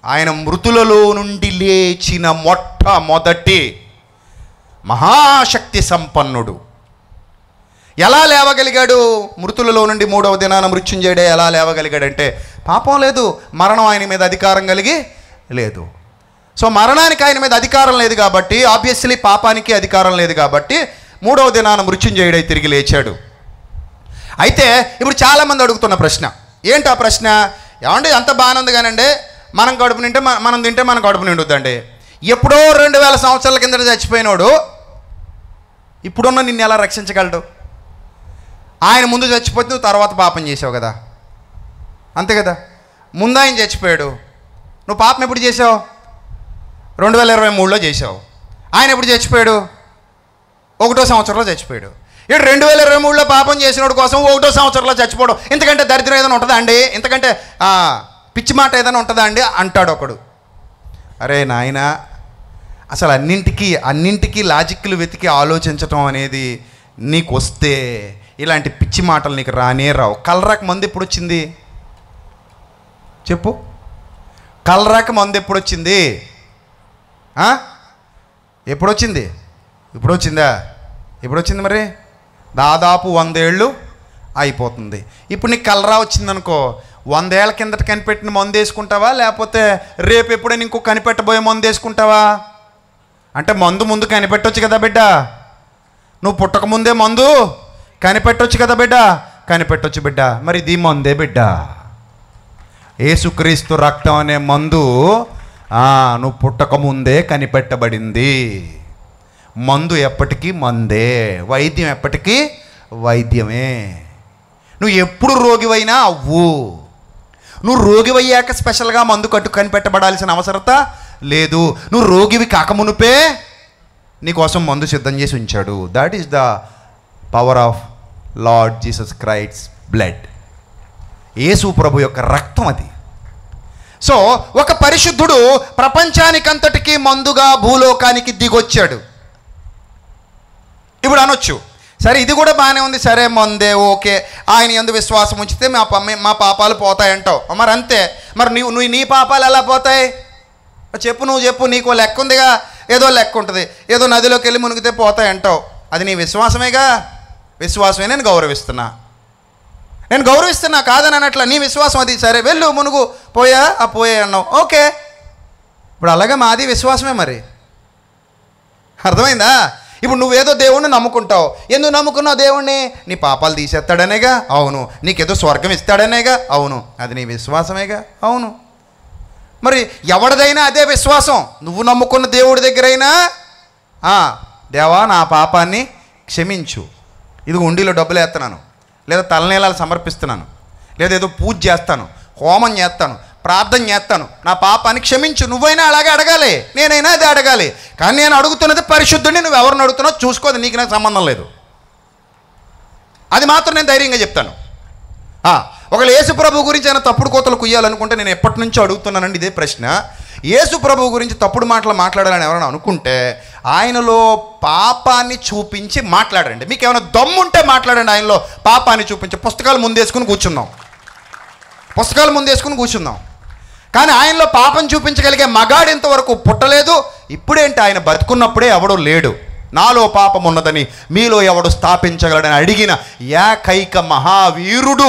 ఆయన మృతులలో నుండి లేచిన మొట్టమొదటి మహాశక్తి సంపన్నుడు. ఎలా లేవగలిగాడు? మృతులలో నుండి 3వ దినాన మృత్యుంజయుడే ఎలా లేవగలిగాడంటే పాపం లేదు, మరణం ఆయన మీద అధికారం కలిగి లేదు. సో మరణానికి ఆయన మీద అధికారం లేదు కాబట్టి, ఆబ్వియస్లీ పాపానికి అధికారం లేదు కాబట్టి 3వ దినాన మృత్యుంజయుడై తిరిగి లేచాడు. అయితే ఇప్పుడు చాలామంది అడుగుతున్న ప్రశ్న ఏంటి? ఆ ప్రశ్న ఏమండి, అంత బాగానే ఉంది కానండి, మనం కడుపు నింటే మనం తింటే మన కడుపు నిండుద్దండి. ఎప్పుడో 2000 సంవత్సరాల కిందట చచ్చిపోయినోడు ఇప్పుడున్న నిన్ను ఎలా రక్షించగలడు? ఆయన ముందు చచ్చిపోతే నువ్వు తర్వాత పాపం చేసావు కదా, అంతే కదా. ముందు ఆయన చచ్చిపోయాడు, నువ్వు పాపం ఎప్పుడు చేసావు? 2023లో చేసావు. ఆయన ఎప్పుడు చచ్చిపోయాడు? 1వ సంవత్సరంలో చచ్చిపోయాడు. ఇప్పుడు 2023లో పాపం చేసినోడు కోసం 1వ సంవత్సరంలో చచ్చిపోవడం ఇంతకంటే దరిద్రం ఏదైనా ఉంటుందా అండి? ఇంతకంటే పిచ్చి మాట ఏదైనా ఉంటుందా అండి అంటాడు ఒకడు. అరే నాయన, అసలు అన్నింటికీ లాజిక్లు వెతికి ఆలోచించటం అనేది నీకు వస్తే ఇలాంటి పిచ్చి మాటలు నీకు రానే రావు. కలరాక మందు ఎప్పుడు వచ్చింది చెప్పు? కలరాక మందు ఎప్పుడు వచ్చింది? ఎప్పుడొచ్చింది? ఇప్పుడు వచ్చిందా? ఎప్పుడు వచ్చింది మరి? దాదాపు 100 ఏళ్ళు అయిపోతుంది. ఇప్పుడు నీకు కలరా వచ్చిందనుకో, 100 ఏళ్ల కిందట కనిపెట్టిన మందు వేసుకుంటావా, లేకపోతే రేపు ఎప్పుడైనా ఇంకో కనిపెట్టబోయే మందు వేసుకుంటావా? అంటే మందు ముందు కనిపెట్టవచ్చు కదా బిడ్డ, నువ్వు పుట్టక ముందే మందు కనిపెట్టవచ్చు కదా బిడ్డ, కనిపెట్టవచ్చు బిడ్డ. మరి ఇది మందే బిడ్డ, యేసుక్రీస్తు రక్తం అనే మందు నువ్వు పుట్టక ముందే కనిపెట్టబడింది. మందు ఎప్పటికీ మందే, వైద్యం ఎప్పటికీ వైద్యమే. నువ్వు ఎప్పుడు రోగివైనా అవ్వు, నువ్వు రోగివయ్యాక స్పెషల్గా మందు కనిపెట్టబడాల్సిన అవసరత లేదు. నువ్వు రోగివి కాకమునుపే నీకోసం మందు సిద్ధం చేసి ఉంచాడు. That is the power of Lord Jesus Christ blood. Yesu ప్రభు యొక్క రక్తం అది. సో ఒక పరిశుద్ధుడు ప్రపంచానికంతటికీ మందుగా భూలోకానికి దిగొచ్చాడు. ఇప్పుడు అనొచ్చు, సరే ఇది కూడా బాగానే ఉంది, సరే మందే ఓకే, ఆయన యందు విశ్వాసం ఉంచితే మా పాపాలు పోతాయంటావు. మరి అంతే, మరి నువ్వు నీ పాపాలు ఎలా పోతాయి చెప్పు? నువ్వు చెప్పు, నీకు లెక్క ఉందిగా, ఏదో లెక్క ఉంటుంది, ఏదో నదిలోకి వెళ్ళి మునిగితే పోతాయంటావు. అది నీ విశ్వాసమేగా, విశ్వాసమే. నేను గౌరవిస్తున్నా కాదని అన్నట్ల, నీ విశ్వాసం అది. సరే వెళ్ళు, మునుగు, పోయా అన్నావు, ఓకే. ఇప్పుడు అలాగే మాది విశ్వాసమే. మరి అర్థమైందా? ఇప్పుడు నువ్వేదో దేవుణ్ణి నమ్ముకుంటావు. ఎందుకు నమ్ముకున్నావు దేవుణ్ణి? నీ పాపాలు తీసేస్తాడనేగా, అవును. నీకేదో స్వర్గం ఇస్తాడనేగా, అవును. అది నీ విశ్వాసమేగా, అవును. మరి ఎవరిదైనా అదే విశ్వాసం. నువ్వు నమ్ముకున్న దేవుడి దగ్గరైనా దేవా నా పాపాన్ని క్షమించు, ఇది ఉండిలో డబ్బులు వేస్తున్నాను, లేదా తలనీలాలు సమర్పిస్తున్నాను, లేదా ఏదో పూజ చేస్తాను, హోమం చేస్తాను, ప్రార్థన చేస్తాను, నా పాపాన్ని క్షమించు. నువ్వైనా అలాగే అడగాలి, నేనైనా అదే అడగాలి. కానీ నేను అడుగుతున్నది పరిశుద్ధుడిని. నువ్వు ఎవరిని అడుగుతున్నావు చూసుకోదు, నీకు నాకు సంబంధం లేదు. అది మాత్రం నేను ధైర్యంగా చెప్తాను. ఒకవేళ యేసు ప్రభు గురించి ఆయన తప్పుడు కోతలు కుయ్యాలనుకుంటే నేను ఎప్పటి నుంచో అడుగుతున్నానండి ఇదే ప్రశ్న. యేసు ప్రభు గురించి తప్పుడు మాటలు మాట్లాడాలని ఎవరైనా అనుకుంటే ఆయనలో పాపాన్ని చూపించి మాట్లాడండి. మీకు ఏమైనా దమ్ముంటే మాట్లాడండి, ఆయనలో పాపాన్ని చూపించి. పుస్తకాలు ముందేసుకుని కూర్చుందాం. కానీ ఆయనలో పాపం చూపించగలిగే మగాడు ఇంతవరకు పుట్టలేదు. ఇప్పుడేంటి, ఆయన బతుకున్నప్పుడే ఎవడో లేడు. నాలో పాపం ఉన్నదని మీలో ఎవడు స్థాపించగలడని అడిగిన ఏకైక మహావీరుడు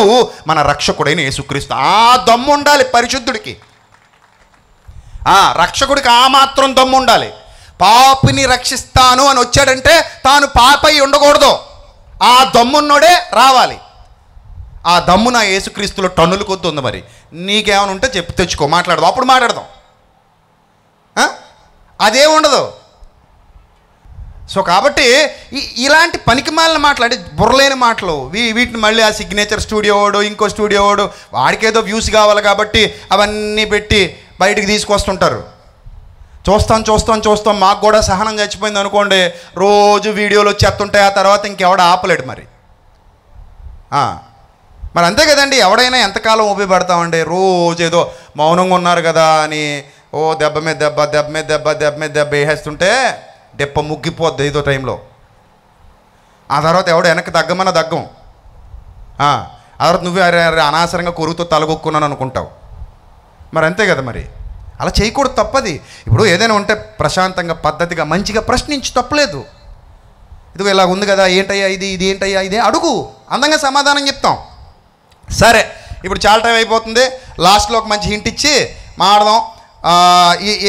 మన రక్షకుడైన యేసుక్రీస్తు. ఆ దమ్ము ఉండాలి పరిశుద్ధుడికి, రక్షకుడికి ఆ మాత్రం దమ్ము ఉండాలి. పాపిని రక్షిస్తాను అని వచ్చాడంటే తాను పాపై ఉండకూడదు, ఆ దమ్మున్నోడే రావాలి. ఆ దమ్ము నా యేసుక్రీస్తులో టన్నులు కొద్ది ఉంది. మరి నీకేమైనా ఉంటే చెప్పి తెచ్చుకో, మాట్లాడదాం, అప్పుడు మాట్లాడదాం. అదే ఉండదు. సో కాబట్టి ఇలాంటి పనికిమాలిన మాట్లాడి బుర్రలేని మాటలు వీటిని మళ్ళీ ఆ సిగ్నేచర్ స్టూడియో వాడు, ఇంకో స్టూడియో వాడు, వాడికేదో వ్యూస్ కావాలి కాబట్టి అవన్నీ పెట్టి బయటికి తీసుకొస్తుంటారు. చూస్తాం మాకు కూడా సహనం చచ్చిపోయింది అనుకోండి, రోజు వీడియోలు వచ్చేస్తుంటాయి. ఆ తర్వాత ఇంకెవడ ఆపలేడు. మరి అంతే కదండి, ఎవడైనా ఎంతకాలం ఉపయోగపడతామండి? రోజు ఏదో మౌనంగా ఉన్నారు కదా అని దెబ్బ మీద దెబ్బ వేసేస్తుంటే దెబ్బ ముగ్గిపోద్ది ఏదో టైంలో. ఆ తర్వాత ఎవడో వెనక్కి దగ్గం. ఆ తర్వాత నువ్వే అనవసరంగా కొరుకుతో తలగొక్కున్నాను అనుకుంటావు. మరి అంతే కదా, మరి అలా చేయకూడదు, తప్పది. ఇప్పుడు ఏదైనా ఉంటే ప్రశాంతంగా పద్ధతిగా మంచిగా ప్రశ్నించి తప్పలేదు. ఇదిగో ఇలా ఉంది కదా, ఏంటయ్యా ఇది, ఇది ఏంటయ్యా ఇదే, అడుగు, అందంగా సమాధానం చెప్తాం. సరే, ఇప్పుడు చాలా టైం అయిపోతుంది, లాస్ట్లో ఒక మంచి హింట్ ఇచ్చి మాట్లాడదాం.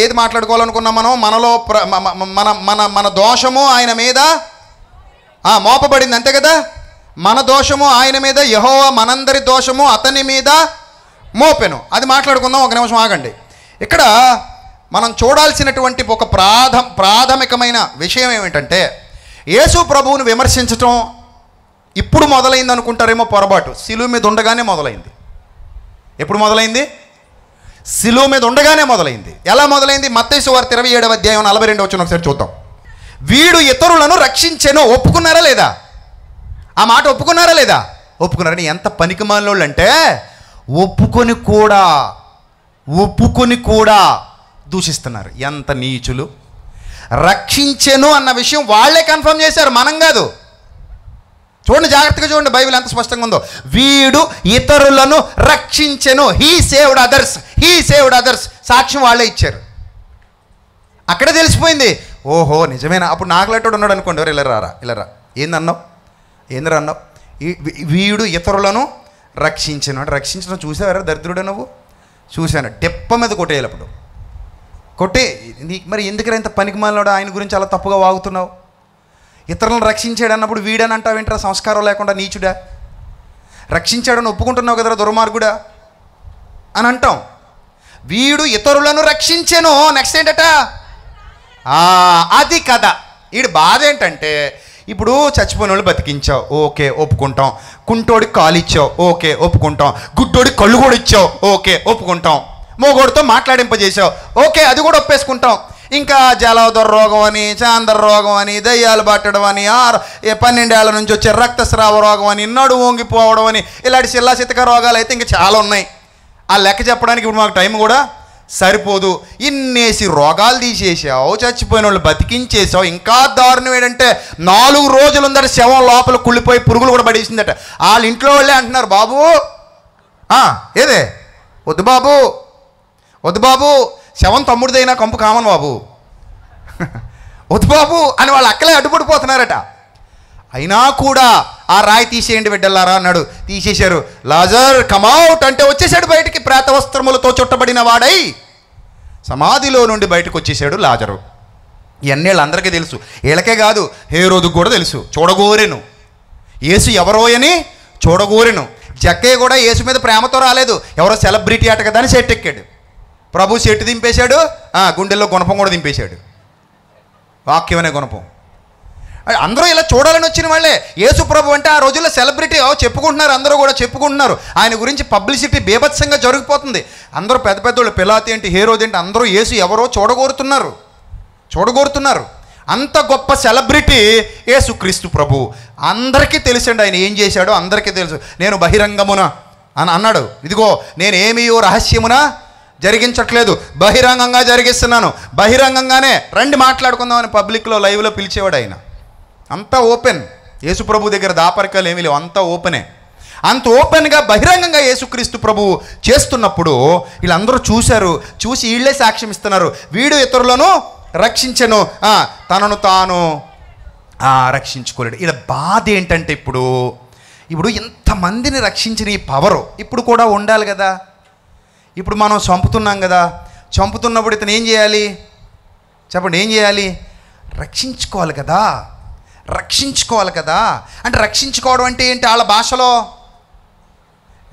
ఏది మాట్లాడుకోవాలనుకున్నాం మనం? మనలో మన మన మన దోషము ఆయన మీద మోపబడింది, అంతే కదా. మన దోషము ఆయన మీద, యెహోవా మనందరి దోషము అతని మీద మోపెను. అది మాట్లాడుకుందాం, ఒక నిమిషం ఆగండి. ఇక్కడ మనం చూడాల్సినటువంటి ఒక ప్రాథమికమైన విషయం ఏమిటంటే, యేసు ప్రభువును విమర్శించటం ఇప్పుడు మొదలైంది అనుకుంటారేమో, పొరపాటు. శిలువ మీద ఉండగానే మొదలైంది. ఎప్పుడు మొదలైంది? శిలువ మీద ఉండగానే మొదలైంది. ఎలా మొదలైంది? మత్తయి సువార్త 27వ అధ్యాయం 42వ వచనం ఒకసారి చూద్దాం. వీడు ఇతరులను రక్షించెను. ఒప్పుకున్నారా లేదా? ఆ మాట ఒప్పుకున్నారా లేదా? ఒప్పుకున్నారని. ఎంత పనికిమాలినోళ్ళు అంటే ఒప్పుకొని కూడా దూషిస్తున్నారు. ఎంత నీచులు! రక్షించెను అన్న విషయం వాళ్ళే కన్ఫర్మ్ చేశారు, మనం కాదు. చూడండి, జాగ్రత్తగా చూడండి, బైబిల్ ఎంత స్పష్టంగా ఉందో. వీడు ఇతరులను రక్షించెను. He saved others. సాక్ష్యం వాళ్ళే ఇచ్చారు. అక్కడే తెలిసిపోయింది, ఓహో నిజమేనా. అప్పుడు నాకులాంటి ఉన్నాడు అనుకోండి, ఎవరు ఇలా ఏందరా అన్నావు? వీడు ఇతరులను రక్షించెను అంటే రక్షించడం చూసావరా దరిద్రుడు నువ్వు? చూశాను. డెప్ప మీద కొట్టేయాలి. అప్పుడు కొట్టే మరి ఎందుకరా ఇంత పనికిమాలినోడు, ఆయన గురించి అలా తప్పుగా వాగుతున్నావు? ఇతరులను రక్షించాడు అన్నప్పుడు వీడని అంటావు ఏంట్రా? సంస్కారం లేకుండా నీచుడా. రక్షించాడని ఒప్పుకుంటున్నావు కదరా దుర్మార్గుడా అని అంటాం. వీడు ఇతరులను రక్షించెను. నెక్స్ట్ ఏంటట? అది కథ. వీడి బాధ ఏంటంటే, ఇప్పుడు చచ్చిపోయిన వాళ్ళు బతికించావు, ఓకే ఒప్పుకుంటాం. కుంటోడికి కాలు ఇచ్చావు, ఓకే ఒప్పుకుంటాం. గుడ్డోడికి కళ్ళు కూడా ఇచ్చావు, ఓకే ఒప్పుకుంటాం. మోగోడితో మాట్లాడింపజేసావు, ఓకే అది కూడా ఒప్పేసుకుంటాం. ఇంకా జలదర రోగం అని, చాందర రోగం అని, దయ్యాలు పట్టడం అని, 12 ఏళ్ల నుంచి వచ్చే రక్తస్రావ రోగం అని, నడు వంగిపోవడం అని, ఇలాంటి శిల్లాశితక రోగాలు అయితే ఇంకా చాలా ఉన్నాయి. ఆ లెక్క చెప్పడానికి ఇప్పుడు మాకు టైం కూడా సరిపోదు. ఇన్నేసి రోగాలు తీసేసావు, చచ్చిపోయిన వాళ్ళు బతికించేసావు. ఇంకా దారుణం ఏంటంటే 4 రోజులు ఉందట శవం లోపల కుళ్ళిపోయి పురుగులు కూడా పడేసిందట. వాళ్ళ ఇంట్లో వాళ్ళే అంటున్నారు, బాబు ఏదే వద్దు బాబు శవం తమ్ముడిదైనా కంపు కామన్ బాబు, వద్దు బాబు అని వాళ్ళ అక్కలే అడ్డుపడిపోతున్నారట. అయినా కూడా ఆ రాయి తీసేయండి బిడ్డలారా అన్నాడు. తీసేశారు. లాజర్ కమౌట్ అంటే వచ్చేసాడు బయటికి. ప్రేత వస్త్రములతో చుట్టబడిన వాడై సమాధిలో నుండి బయటకు వచ్చేసాడు లాజరు. ఇవన్నీ వీళ్ళందరికీ తెలుసు. వీళ్ళకే కాదు, హేరోదుకు కూడా తెలుసు. చూడగోరెను యేసు ఎవరో అని, చూడగోరెను. జక్కయ్య కూడా యేసు మీద ప్రేమతో రాలేదు, ఎవరో సెలబ్రిటీ అట కదా అని సెట్ ఎక్కాడు. ప్రభు సెట్టు దింపేశాడు, గుండెల్లో గుణపం కూడా దింపేశాడు. వాక్యం అనే గుణపం. అందరూ ఇలా చూడాలని వచ్చిన వాళ్ళే. యేసు ప్రభు అంటే ఆ రోజుల్లో సెలబ్రిటీ చెప్పుకుంటున్నారు, అందరూ కూడా చెప్పుకుంటున్నారు. ఆయన గురించి పబ్లిసిటీ బీభత్సంగా జరిగిపోతుంది. అందరూ పెద్ద పెద్దోళ్ళు, పిలాతి ఏంటి, హేరోది ఏంటి, అందరూ యేసు ఎవరో చూడగోరుతున్నారు. అంత గొప్ప సెలబ్రిటీ యేసుక్రీస్తు ప్రభు. అందరికీ తెలుసండి ఆయన ఏం చేశాడో, అందరికీ తెలుసు. నేను బహిరంగమున అని అన్నాడు. ఇదిగో నేను ఏమీయో రహస్యమున జరిగించట్లేదు, బహిరంగంగా జరిగిస్తున్నాను. బహిరంగంగానే రండి మాట్లాడుకుందామని పబ్లిక్లో లైవ్లో పిలిచేవాడు ఆయన. అంతా ఓపెన్. యేసు ప్రభు దగ్గర దాపరికాలు ఏమీ లేవు, అంతా ఓపెనే. అంత ఓపెన్గా బహిరంగంగా యేసుక్రీస్తు ప్రభువు చేస్తున్నప్పుడు వీళ్ళందరూ చూశారు. చూసి వీళ్ళే సాక్ష్యం ఇస్తున్నారు, వీడు ఇతరులను రక్షించను, తనను తాను రక్షించుకోలేడు. ఇలా బాధ ఏంటంటే, ఇప్పుడు ఇంతమందిని రక్షించిన ఈ పవరు ఇప్పుడు కూడా ఉండాలి కదా. ఇప్పుడు మనం చంపుతున్నాం కదా, చంపుతున్నప్పుడు ఇతను ఏం చేయాలి చెప్పండి? ఏం చేయాలి? రక్షించుకోవాలి కదా. అంటే రక్షించుకోవడం అంటే ఏంటి? వాళ్ళ భాషలో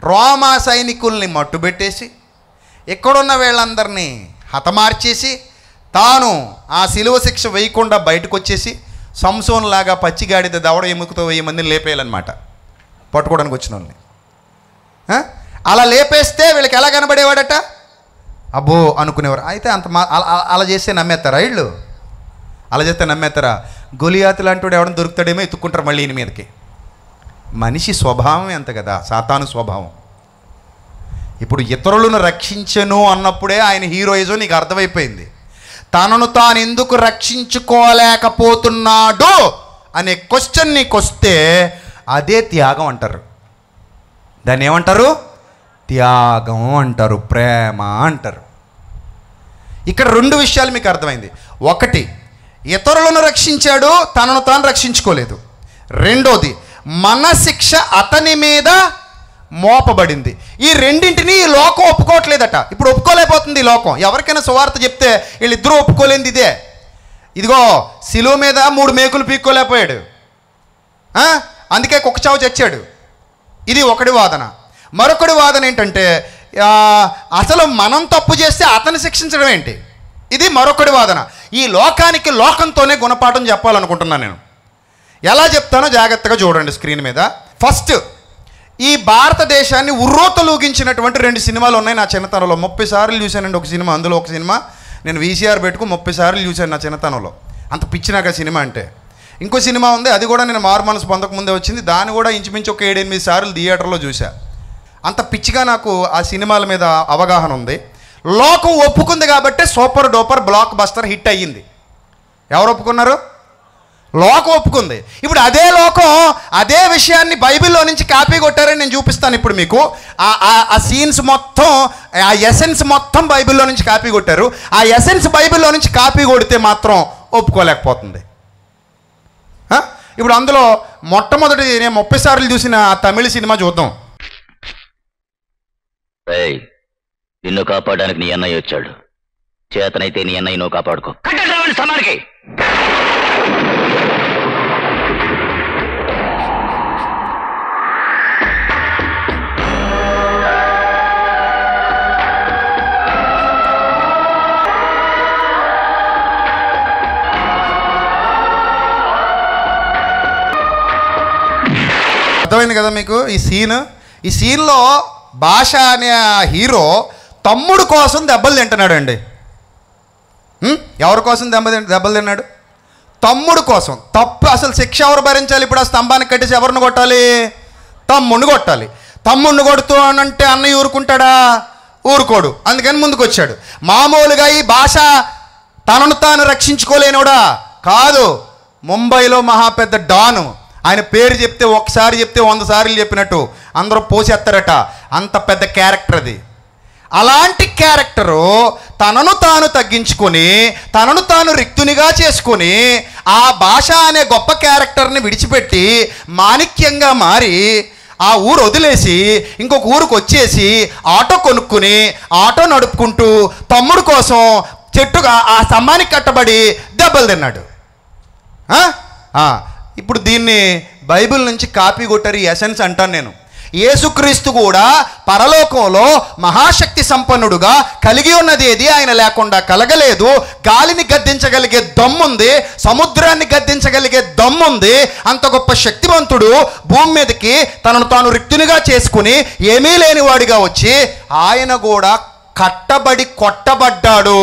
రోమా సైనికుల్ని మట్టుబెట్టేసి, ఎక్కడున్న వీళ్ళందరినీ హతమార్చేసి, తాను ఆ శిలువ శిక్ష వేయకుండా బయటకు వచ్చేసి సంసోన్ లాగా పచ్చిగాడిద దవడ ఎముకతో 1000 మందిని లేపేయాలన్నమాట, పట్టుకోవడానికి వచ్చిన వాళ్ళని. అలా లేపేస్తే వీళ్ళకి ఎలా కనబడేవాడట? అబ్బో అనుకునేవారు. అయితే అలా చేస్తే నమ్మేస్తారా వీళ్ళు? అలా చేస్తే నమ్మేస్తారా? గొలియాతు లాంటి వాడు ఎవడన్నా దొరుకుతాడేమో ఎత్తుక్కుంటారు మళ్ళీ ఈయన మీదకి. మనిషి స్వభావం ఎంత కదా, సాతాను స్వభావం. ఇప్పుడు ఇతరులను రక్షించను అన్నప్పుడే ఆయన హీరోయిజం నీకు అర్థమైపోయింది. తనను తాను ఎందుకు రక్షించుకోలేకపోతున్నాడు అనే క్వశ్చన్ నీకు వస్తే అదే త్యాగం అంటారు. దాన్ని ఏమంటారు? త్యాగం అంటారు, ప్రేమ అంటారు. ఇక్కడ 2 విషయాలు మీకు అర్థమైంది. ఒకటి, ఇతరులను రక్షించాడు, తనను తాను రక్షించుకోలేదు. రెండోది, మన శిక్ష అతని మీద మోపబడింది. ఈ రెండింటినీ ఈ లోకం ఒప్పుకోవట్లేదట. ఇప్పుడు ఒప్పుకోలేకపోతుంది ఈ లోకం. ఎవరికైనా సువార్త చెప్తే వీళ్ళిద్దరూ ఒప్పుకోలేంది ఇదే. ఇదిగో శిలువ మీద 3 మేకులు పీక్కోలేకపోయాడు, అందుకే కుక్కచావు చచ్చాడు. ఇది ఒకటి వాదన. మరొకటి వాదన ఏంటంటే అసలు మనం తప్పు చేస్తే అతన్ని శిక్షించడం ఏంటి, ఇది మరొకటి వాదన. ఈ లోకానికి లోకంతోనే గుణపాఠం చెప్పాలనుకుంటున్నాను నేను. ఎలా చెప్తానో జాగ్రత్తగా చూడండి స్క్రీన్ మీద. ఫస్ట్, ఈ భారతదేశాన్ని ఉర్రోతలూగించినటువంటి 2 సినిమాలు ఉన్నాయి నా చిన్నతనంలో. 30 సార్లు చూశానండి ఒక సినిమా. అందులో ఒక సినిమా నేను VCR పెట్టుకు 30 సార్లు చూశాను నా చిన్నతనంలో. అంత పిచ్చి నాకు ఆ సినిమా అంటే. ఇంకో సినిమా ఉంది, అది కూడా నేను మారు మనసు పొందకముందే వచ్చింది. దాన్ని కూడా ఇంచుమించు ఒక 7-8 సార్లు థియేటర్లో చూసా. అంత పిచ్చిగా నాకు ఆ సినిమాల మీద అవగాహన ఉంది. లోకం ఒప్పుకుంది కాబట్టి super duper block buster hit అయ్యింది. ఎవరు ఒప్పుకున్నారు? లోకం ఒప్పుకుంది. ఇప్పుడు అదే లోకం అదే విషయాన్ని బైబిల్లో నుంచి కాపీ కొట్టారని నేను చూపిస్తాను ఇప్పుడు మీకు. ఆ సీన్స్ మొత్తం, ఆ ఎసెన్స్ మొత్తం బైబిల్లో నుంచి కాపీ కొట్టారు. ఆ ఎసెన్స్ బైబిల్లో నుంచి కాపీ కొడితే మాత్రం ఒప్పుకోలేకపోతుంది. ఇప్పుడు అందులో మొట్టమొదటి నేను 30 సార్లు చూసిన ఆ తమిళ సినిమా చూద్దాం. నిన్ను కాపాడడానికి నీ అన్నయ్య వచ్చాడు. చేతనైతే నీ అన్నయ్య నువ్వు కాపాడుకో. సమానికి అర్థమైంది కదా మీకు ఈ సీన్? ఈ సీన్లో భాష అనే హీరో తమ్ముడు కోసం దెబ్బలు తింటున్నాడు అండి. ఎవరి కోసం దెబ్బలు తిన్నాడు? తమ్ముడు కోసం. తప్పు అసలు శిక్ష ఎవరు భరించాలి? ఇప్పుడు ఆ స్తంభానికి కట్టేసి ఎవరిని కొట్టాలి? తమ్ముడిని కొట్టాలి. తమ్ముడిని కొడుతూ అనంటే అన్నయ్య ఊరుకుంటాడా? ఊరుకోడు. అందుకని ముందుకు వచ్చాడు. మామూలుగా ఈ భాష తనను తాను రక్షించుకోలేనోడా కాదు. ముంబైలో మహా పెద్ద డాను. ఆయన పేరు చెప్తే ఒకసారి చెప్తే 100 సార్లు చెప్పినట్టు అందరూ పోసేస్తారట. అంత పెద్ద క్యారెక్టర్ అది. అలాంటి క్యారెక్టరు తనను తాను తగ్గించుకొని తనను తాను రిక్తునిగా చేసుకొని ఆ భాష అనే గొప్ప క్యారెక్టర్ని విడిచిపెట్టి మాణిక్యంగా మారి ఆ ఊరు వదిలేసి ఇంకొక ఊరికి వచ్చేసి ఆటో కొనుక్కుని ఆటో నడుపుకుంటూ తమ్ముడు కోసం చెట్టుగా ఆ స్తంభానికి కట్టబడి దెబ్బలు తిన్నాడు. ఇప్పుడు దీన్ని బైబిల్ నుంచి కాపీ కొట్టారు. ఎసెన్స్ అంటాను నేను. యేసుక్రీస్తు కూడా పరలోకంలో మహాశక్తి సంపన్నుడుగా కలిగి ఉన్నది ఏది ఆయన లేకుండా కలగలేదు. గాలిని గద్దించగలిగే దమ్ముంది, సముద్రాన్ని గద్దించగలిగే దమ్ముంది. అంత గొప్ప శక్తివంతుడు భూమి మీదకి తనను తాను రిక్తునిగా చేసుకుని ఏమీ లేనివాడిగా వచ్చి ఆయన కూడా కట్టబడి కొట్టబడ్డాడు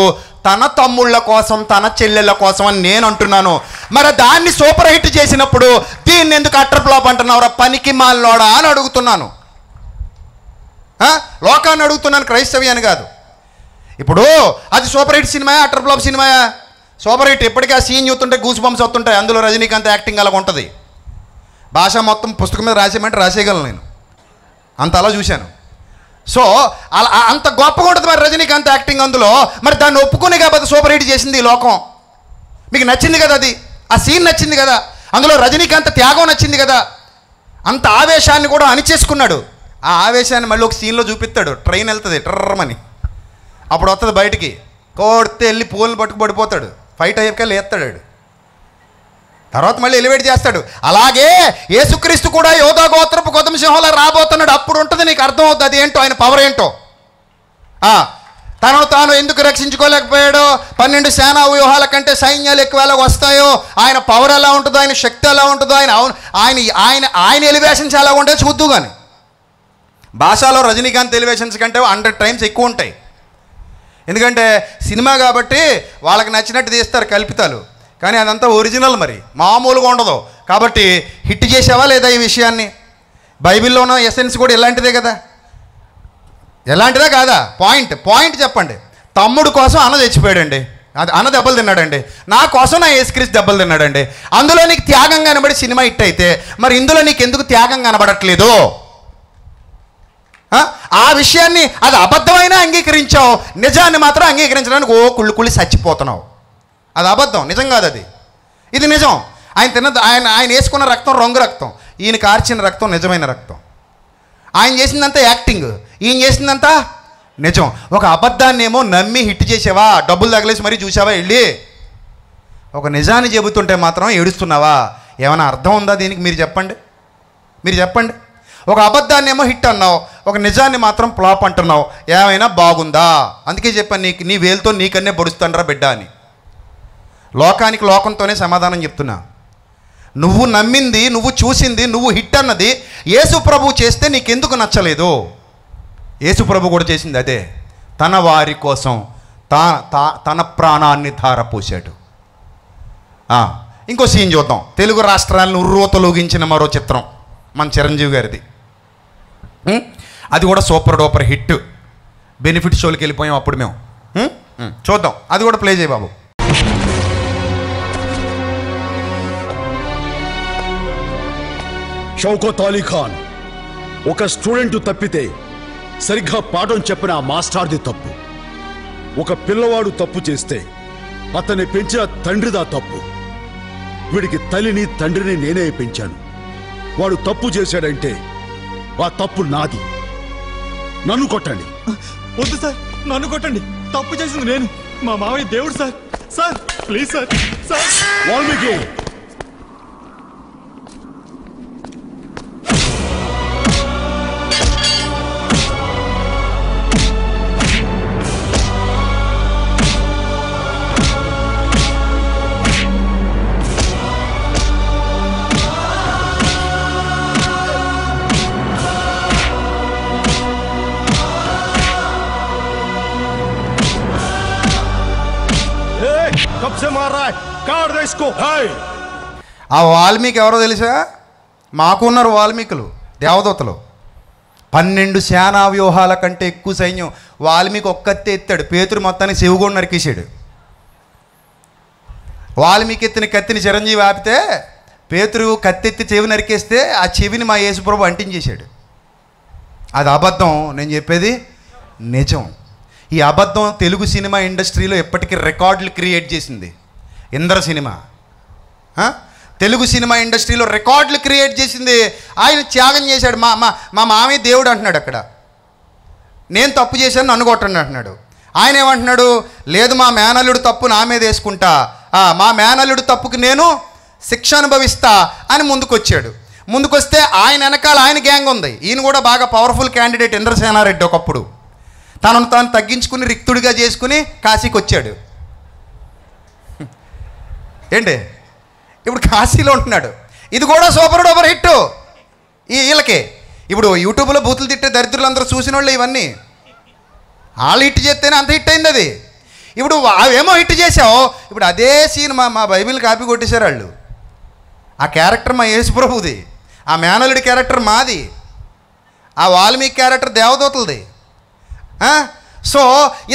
తన తమ్ముళ్ళ కోసం, తన చెల్లెళ్ళ కోసం అని నేను అంటున్నాను. మరి దాన్ని సూపర్ హిట్ చేసినప్పుడు దీన్ని ఎందుకు అట్టర్ ఫ్లాప్ అంటున్నావురా పనికి మాలినోడా అని అడుగుతున్నాను. లోకాన్ని అడుగుతున్నాను, క్రైస్తవ్యాన్ని కాదు. ఇప్పుడు అది సూపర్ హిట్ సినిమాయా అట్టర్ ఫ్లాప్ సినిమాయా? Super hit. ఇప్పటికీ ఆ సీన్ చూస్తుంటే గూస్ బంప్స్ వస్తుంటాయి. అందులో రజనీకాంత్ యాక్టింగ్ అలా ఉంటుంది. భాష మొత్తం పుస్తకం మీద రాసేయమంటే రాసేయగలను నేను, అంత అలా చూశాను. సో అలా అంత గొప్పగా ఉంటుంది మరి రజనీకాంత్ యాక్టింగ్ అందులో. మరి దాన్ని ఒప్పుకునే కాబట్టి సూపర్ హిట్ చేసింది ఈ లోకం. మీకు నచ్చింది కదా అది, ఆ సీన్ నచ్చింది కదా, అందులో రజనీకాంత్ త్యాగం నచ్చింది కదా. అంత ఆవేశాన్ని కూడా అణిచేసుకున్నాడు. ఆ ఆవేశాన్ని మళ్ళీ ఒక సీన్లో చూపిస్తాడు. ట్రైన్ వెళ్తుంది ట్రర్రమని, అప్పుడు వస్తుంది బయటికి, కోడితే వెళ్ళి పూలను పట్టుకుపడిపోతాడు. ఫైట్ అయ్యాక లేస్తాడు, తర్వాత మళ్ళీ ఎలివేట్ చేస్తాడు. అలాగే యేసుక్రీస్తు కూడా యోధా గోత్రపు కొదమ సింహంలో రాబోతున్నాడు. అప్పుడు ఉంటుంది నీకు అర్థం అవుతుంది అది ఏంటో, ఆయన పవర్ ఏంటో. తనను తాను ఎందుకు రక్షించుకోలేకపోయాడో, 12 సేనా వ్యూహాల కంటే సైన్యాలు ఎక్కువ ఎలా వస్తాయో, ఆయన పవర్ ఎలా ఉంటుందో, ఆయన శక్తి ఎలా ఉంటుందో, ఆయన ఎలివేషన్స్ ఎలా ఉంటాయో చూద్దు. కానీ భాషలో రజనీకాంత్ ఎలివేషన్స్ కంటే 100 టైమ్స్ ఎక్కువ ఉంటాయి. ఎందుకంటే సినిమా కాబట్టి వాళ్ళకి నచ్చినట్టు తీస్తారు కల్పితాలు, కానీ అదంతా ఒరిజినల్, మరి మామూలుగా ఉండదు. కాబట్టి హిట్ చేసావా లేదా ఈ విషయాన్ని? బైబిల్లో ఉన్న ఎసెన్స్ కూడా ఇలాంటిదే కదా, ఎలాంటిదే కాదా? పాయింట్ చెప్పండి. తమ్ముడు కోసం అన్న చచ్చిపోయాడండి, అది అన్న దెబ్బలు తిన్నాడండి. నా కోసం నా యేసుక్రీస్తు దెబ్బలు తిన్నాడండి. అందులో నీకు త్యాగం కనబడి సినిమా హిట్ అయితే మరి ఇందులో నీకు ఎందుకు త్యాగం కనబడట్లేదు? ఆ విషయాన్ని అది అబద్ధమైనా అంగీకరించావు, నిజాన్ని మాత్రం అంగీకరించడానికి కుళ్ళి చచ్చిపోతున్నావు. అది అబద్ధం, నిజం కాదు అది. ఇది నిజం. ఆయన ఆయన వేసుకున్న రక్తం రంగు రక్తం, ఈయన కార్చిన రక్తం నిజమైన రక్తం. ఆయన చేసిందంతా యాక్టింగ్, ఈయన చేసిందంతా నిజం. ఒక అబద్ధాన్ని ఏమో నమ్మి హిట్ చేసావా, డబ్బులు తగిలేసి మరీ చూసావా వెళ్ళి, ఒక నిజాన్ని చెబుతుంటే మాత్రం ఏడుస్తున్నావా? ఏమైనా అర్థం ఉందా దీనికి? మీరు చెప్పండి. ఒక అబద్ధాన్ని ఏమో హిట్ అన్నావు, ఒక నిజాన్ని మాత్రం ఫ్లాప్ అంటున్నావు. ఏమైనా బాగుందా? అందుకే చెప్పాను, నీ వేలుతో నీకన్నే పొడుస్తానరా బిడ్డ అని. లోకానికి లోకంతోనే సమాధానం చెప్తున్నా. నువ్వు నమ్మింది, నువ్వు చూసింది, నువ్వు హిట్ అన్నది యేసు ప్రభు చేస్తే నీకెందుకు నచ్చలేదు? యేసు ప్రభు కూడా చేసింది అదే. తన వారి కోసం తన ప్రాణాన్ని ధారపోశాడు. ఇంకో సీన్ చూద్దాం. తెలుగు రాష్ట్రాలను ఉర్రూతలూగించిన మరో చిత్రం మన చిరంజీవి గారిది. అది కూడా సూపర్ డూపర్ హిట్. బెనిఫిట్ షోలకి వెళ్ళిపోయాం అప్పుడు మేము. చూద్దాం, అది కూడా ప్లే చేయి బాబు. షౌకత్ అలీ ఖాన్ ఒక స్టూడెంట్ తప్పితే సరిగ్గా పాఠం చెప్పిన ఆ మాస్టర్ది తప్పు. ఒక పిల్లవాడు తప్పు చేస్తే అతన్ని పెంచిన తండ్రిదా తప్పు. వీడికి తల్లిని తండ్రిని నేనే పెంచాను. వాడు తప్పు చేశాడంటే ఆ తప్పు నాది. నన్ను కొట్టండి. వద్దు సార్, నన్ను కొట్టండి. తప్పు చేసింది నేను. మా మావయ్య దేవుడు sir. Sir please sir. Sir Valmiki ఆ వాల్మీకి ఎవరో తెలుసా? మాకున్నారు వాల్మీకులు, దేవదూతలు. 12 సేనా వ్యూహాల కంటే ఎక్కువ సైన్యం. వాల్మీకి ఒక్కతే ఎత్తాడు, పేతురు మొత్తాన్ని చెవిగోడు నరికేశాడు. వాల్మీకి ఎత్తిన కత్తిని చిరంజీవి ఆపితే పేతురు కత్తెత్తి చెవి నరికేస్తే ఆ చెవిని మా యేసుప్రభు అంటించేశాడు. అది అబద్ధం, నేను చెప్పేది నిజం. ఈ అబద్ధం తెలుగు సినిమా ఇండస్ట్రీలో ఎప్పటికీ రికార్డులు క్రియేట్ చేసింది. ఇంద్ర సినిమా తెలుగు సినిమా ఇండస్ట్రీలో రికార్డులు క్రియేట్ చేసింది. ఆయన త్యాగం చేశాడు. మా మామయ్య దేవుడు అంటున్నాడు అక్కడ. నేను తప్పు చేశాను, నన్ను కొట్టండి అంటున్నాడు. ఆయన ఏమంటున్నాడు? లేదు, మా మేనల్లుడు తప్పు నా మీద వేసుకుంటా, మా మేనల్లుడు తప్పుకి నేను శిక్ష అనుభవిస్తా అని ముందుకొచ్చాడు. ముందుకొస్తే ఆయన వెనకాల ఆయన గ్యాంగ్ ఉంది. ఈయన కూడా బాగా పవర్ఫుల్ క్యాండిడేట్ ఇంద్రసేనారెడ్డి. ఒకప్పుడు తనను తాను తగ్గించుకుని రిక్తుడిగా చేసుకుని కాశీకి వచ్చాడు. ఏంటి ఇప్పుడు కాశీలో ఉంటున్నాడు. ఇది కూడా సూపర్ డూపర్ హిట్ వీళ్ళకి. ఇప్పుడు యూట్యూబ్లో బూతులు తిట్టే దరిద్రులందరూ చూసిన వాళ్ళు ఇవన్నీ. వాళ్ళు హిట్ చేస్తేనే అంత హిట్ అయింది అది. ఇప్పుడు అవేమో హిట్ చేసావు, ఇప్పుడు అదే సీన్ మా బైబిల్ కాపీ కొట్టేశారు వాళ్ళు. ఆ క్యారెక్టర్ మా యేసుప్రభుది, ఆ మేనలుడి క్యారెక్టర్ మాది, ఆ వాల్మీకి క్యారెక్టర్ దేవదూతలది. సో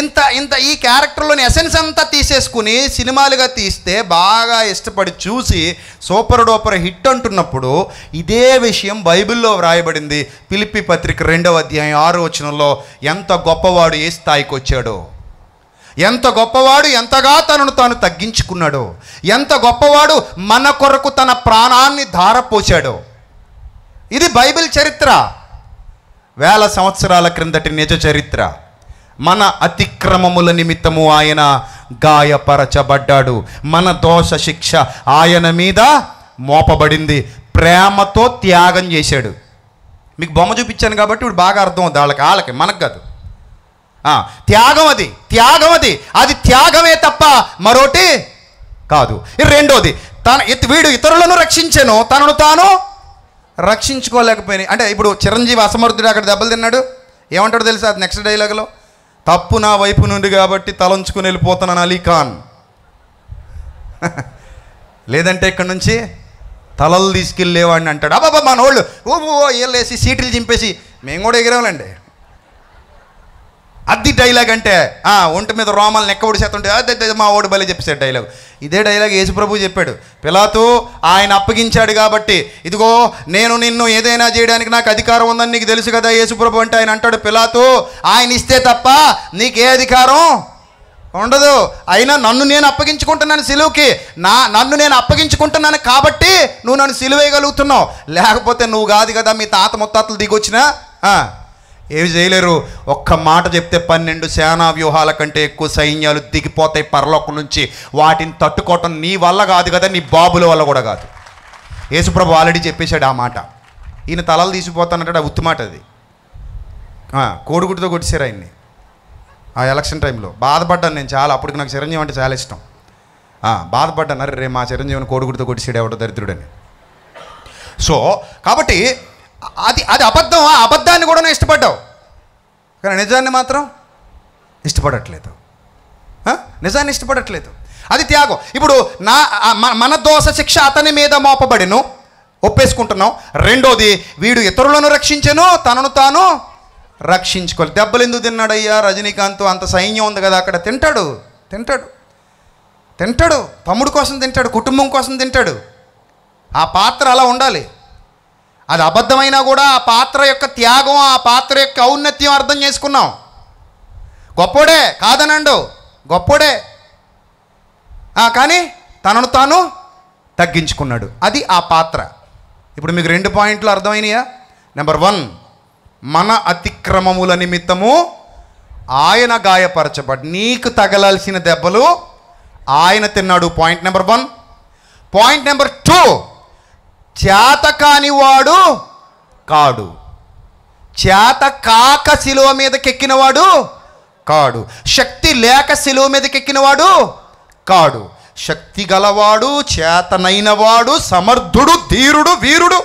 ఇంత ఈ క్యారెక్టర్లోని ఎసెన్స్ అంతా తీసేసుకుని సినిమాలుగా తీస్తే బాగా ఇష్టపడి చూసి సూపర్ డూపర్ హిట్ అంటున్నప్పుడు ఇదే విషయం బైబిల్లో వ్రాయబడింది. ఫిలిప్పీ పత్రిక 2వ అధ్యాయం 6వ వచనంలో ఎంత గొప్పవాడు ఏ స్థాయికి వచ్చాడో, ఎంత గొప్పవాడు ఎంతగా తనను తాను తగ్గించుకున్నాడో, ఎంత గొప్పవాడు మన కొరకు తన ప్రాణాన్ని ధారపోశాడో. ఇది బైబిల్ చరిత్ర, 1000 సంవత్సరాల క్రిందటి నిజ చరిత్ర. మన అతిక్రమముల నిమిత్తము ఆయన గాయపరచబడ్డాడు, మన దోష శిక్ష ఆయన మీద మోపబడింది. ప్రేమతో త్యాగం చేశాడు. మీకు బొమ్మ చూపించాను కాబట్టి ఇప్పుడు బాగా అర్థం అవుతుంది వాళ్ళకి, మనకు కాదు. త్యాగం అది త్యాగమే తప్ప మరోటి కాదు. రెండోది, వీడు ఇతరులను రక్షించెను, తనను తాను రక్షించుకోలేకపోయినాయి. అంటే ఇప్పుడు చిరంజీవి అసమర్థుడు అక్కడ దెబ్బలు తిన్నాడు. ఏమంటాడు తెలుసా నెక్స్ట్ డైలాగ్లో? తప్పు నా వైపు నుండి కాబట్టి తలంచుకుని వెళ్ళిపోతున్నాను అలీ ఖాన్. లేదంటే ఇక్కడ నుంచి తలలు తీసుకెళ్ళేవాడిని అంటాడు. అబ్బాబా మనోళ్ళు వీళ్ళేసి సీట్లు చింపేసి మేము కూడా ఎగిరాలండి. అది డైలాగ్ అంటే ఒంటి మీద రోమాలు నెక్కబడి చేస్తుంటే అదే మా ఓడి బలి చెప్పేసాడు డైలాగ్. ఇదే డైలాగ్ యేసుప్రభు చెప్పాడు. పిలాతు ఆయన అప్పగించాడు కాబట్టి ఇదిగో నేను నిన్ను ఏదైనా చేయడానికి నాకు అధికారం ఉందని నీకు తెలుసు కదా యేసుప్రభు అంటే ఆయన అంటాడు. పిలాతు ఆయన ఇస్తే తప్ప నీకే అధికారం ఉండదు. అయినా నన్ను నేను అప్పగించుకుంటున్నాను సిలువుకి, నన్ను నేను అప్పగించుకుంటున్నాను కాబట్టి నువ్వు నన్ను సిలువేయగలుగుతున్నావు. లేకపోతే నువ్వు కాదు కదా, మీ తాత ముత్తాతలు దిగొచ్చినా ఏమి చేయలేరు. ఒక్క మాట చెప్తే 12 సేనా వ్యూహాల కంటే ఎక్కువ సైన్యాలు దిగిపోతాయి పరలోకం నుంచి. వాటిని తట్టుకోవటం నీ వల్ల కాదు కదా, నీ బాబుల వల్ల కూడా కాదు. యేసుప్రభు ఆల్రెడీ చెప్పేశాడు ఆ మాట. ఈయన తలలు తీసిపోతానంటాడు, ఆ ఉత్తి మాట అది. కోడిగుడ్డుతో కొట్టేశారు ఆయన్ని ఆ ఎలక్షన్ టైంలో. బాధపడ్డాను నేను చాలా. అప్పటికి నాకు చిరంజీవి అంటే చాలా ఇష్టం. బాధపడ్డాను, అరే రే మా చిరంజీవిని కోడిగుడ్డుతో కొట్టేసాడు ఎవడో దరిద్రుడని. సో కాబట్టి అది అబద్ధం. ఆ అబద్ధాన్ని కూడా నేను ఇష్టపడ్డావు, కానీ నిజాన్ని మాత్రం ఇష్టపడట్లేదు. నిజాన్ని ఇష్టపడట్లేదు. అది త్యాగం. ఇప్పుడు మన దోష శిక్ష అతని మీద మోపబడిను, ఒప్పేసుకుంటున్నాం. రెండోది, వీడు ఇతరులను రక్షించెను, తనను తాను రక్షించుకోవాలి. దెబ్బలు ఎందుకు తిన్నాడయ్యా రజనీకాంత్? అంత సైన్యం ఉంది కదా అక్కడ. తింటాడు తింటాడు తింటాడు తమ్ముడు కోసం తింటాడు, కుటుంబం కోసం తింటాడు. ఆ పాత్ర అలా ఉండాలి. అది అబద్ధమైనా కూడా ఆ పాత్ర యొక్క త్యాగం, ఆ పాత్ర యొక్క ఔన్నత్యం అర్థం చేసుకున్నాం. గొప్పోడే కాదనండు, గొప్పోడే, కానీ తనను తాను తగ్గించుకున్నాడు. అది ఆ పాత్ర. ఇప్పుడు మీకు 2 పాయింట్లు అర్థమైనయా? నెంబర్ 1, మన అతిక్రమముల నిమిత్తము ఆయన గాయపరచబడి, నీకు తగలాల్సిన దెబ్బలు ఆయన తిన్నాడు. Point number 1. పాయింట్ నెంబర్ 2, చేత కానివాడు కాడు, చేత కాక శిలువ మీదకెక్కినవాడు కాడు, శక్తి లేక శిలువ మీదకెక్కినవాడు కాడు. శక్తి గలవాడు, చేతనైనవాడు, సమర్థుడు, ధీరుడు, వీరుడు,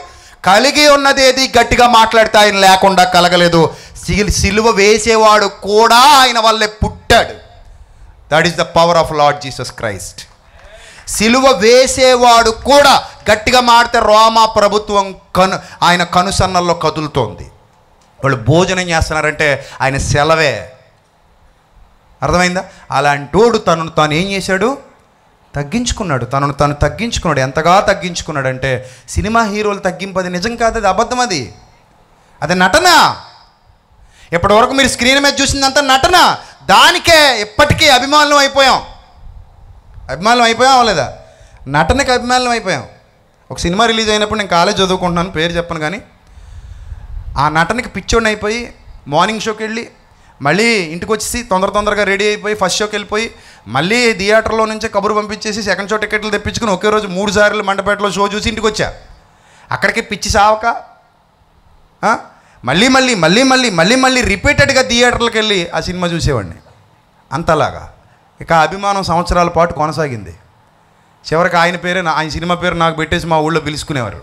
కలిగి ఉన్నదేది గట్టిగా మాట్లాడితే ఆయన లేకుండా కలగలేదు. సిలువ వేసేవాడు కూడా ఆయన వల్లే పుట్టాడు. That is the power of Lord Jesus Christ. సిలువ వేసేవాడు కూడా గట్టిగా మాడితే రోమా ప్రభుత్వం ఆయన కనుసన్నల్లో కదులుతోంది. వాళ్ళు భోజనం చేస్తున్నారంటే ఆయన సెలవే. అర్థమైందా? అలాంటోడు తనను తాను ఏం చేశాడు? తగ్గించుకున్నాడు. తనను తాను తగ్గించుకున్నాడు. ఎంతగా తగ్గించుకున్నాడంటే, సినిమా హీరోలు తగ్గింపది నిజం కాదు, అది అబద్ధం. అది నటన. ఇప్పటివరకు మీరు స్క్రీన్ మీద చూసిందంతా నటన. దానికే ఇప్పటికీ అభిమానులం అయిపోయాం. అభిమానులం అయిపోయాం అవ్వలేదా? నటనకి అభిమానులం అయిపోయాం. ఒక సినిమా రిలీజ్ అయినప్పుడు నేను కాలేజ్ చదువుకుంటున్నాను, పేరు చెప్పను, కానీ ఆ నటనకి పిచ్చోడిని అయిపోయి మార్నింగ్ షోకి వెళ్ళి మళ్ళీ ఇంటికి వచ్చేసి తొందరగా రెడీ అయిపోయి ఫస్ట్ షోకి వెళ్ళిపోయి మళ్ళీ థియేటర్లో నుంచే కబురు పంపించేసి సెకండ్ షో టికెట్లు తెప్పించుకుని ఒకే రోజు 3 సార్లు మండపేటలో షో చూసి ఇంటికి వచ్చా. అక్కడికి పిచ్చి సావక మళ్ళీ రిపీటెడ్గా థియేటర్లకు వెళ్ళి ఆ సినిమా చూసేవాడిని. అంతలాగా ఇక అభిమానం సంవత్సరాల పాటు కొనసాగింది. చివరికి ఆయన సినిమా పేరు నాకు పెట్టేసి మా ఊళ్ళో పిలుచుకునేవారు.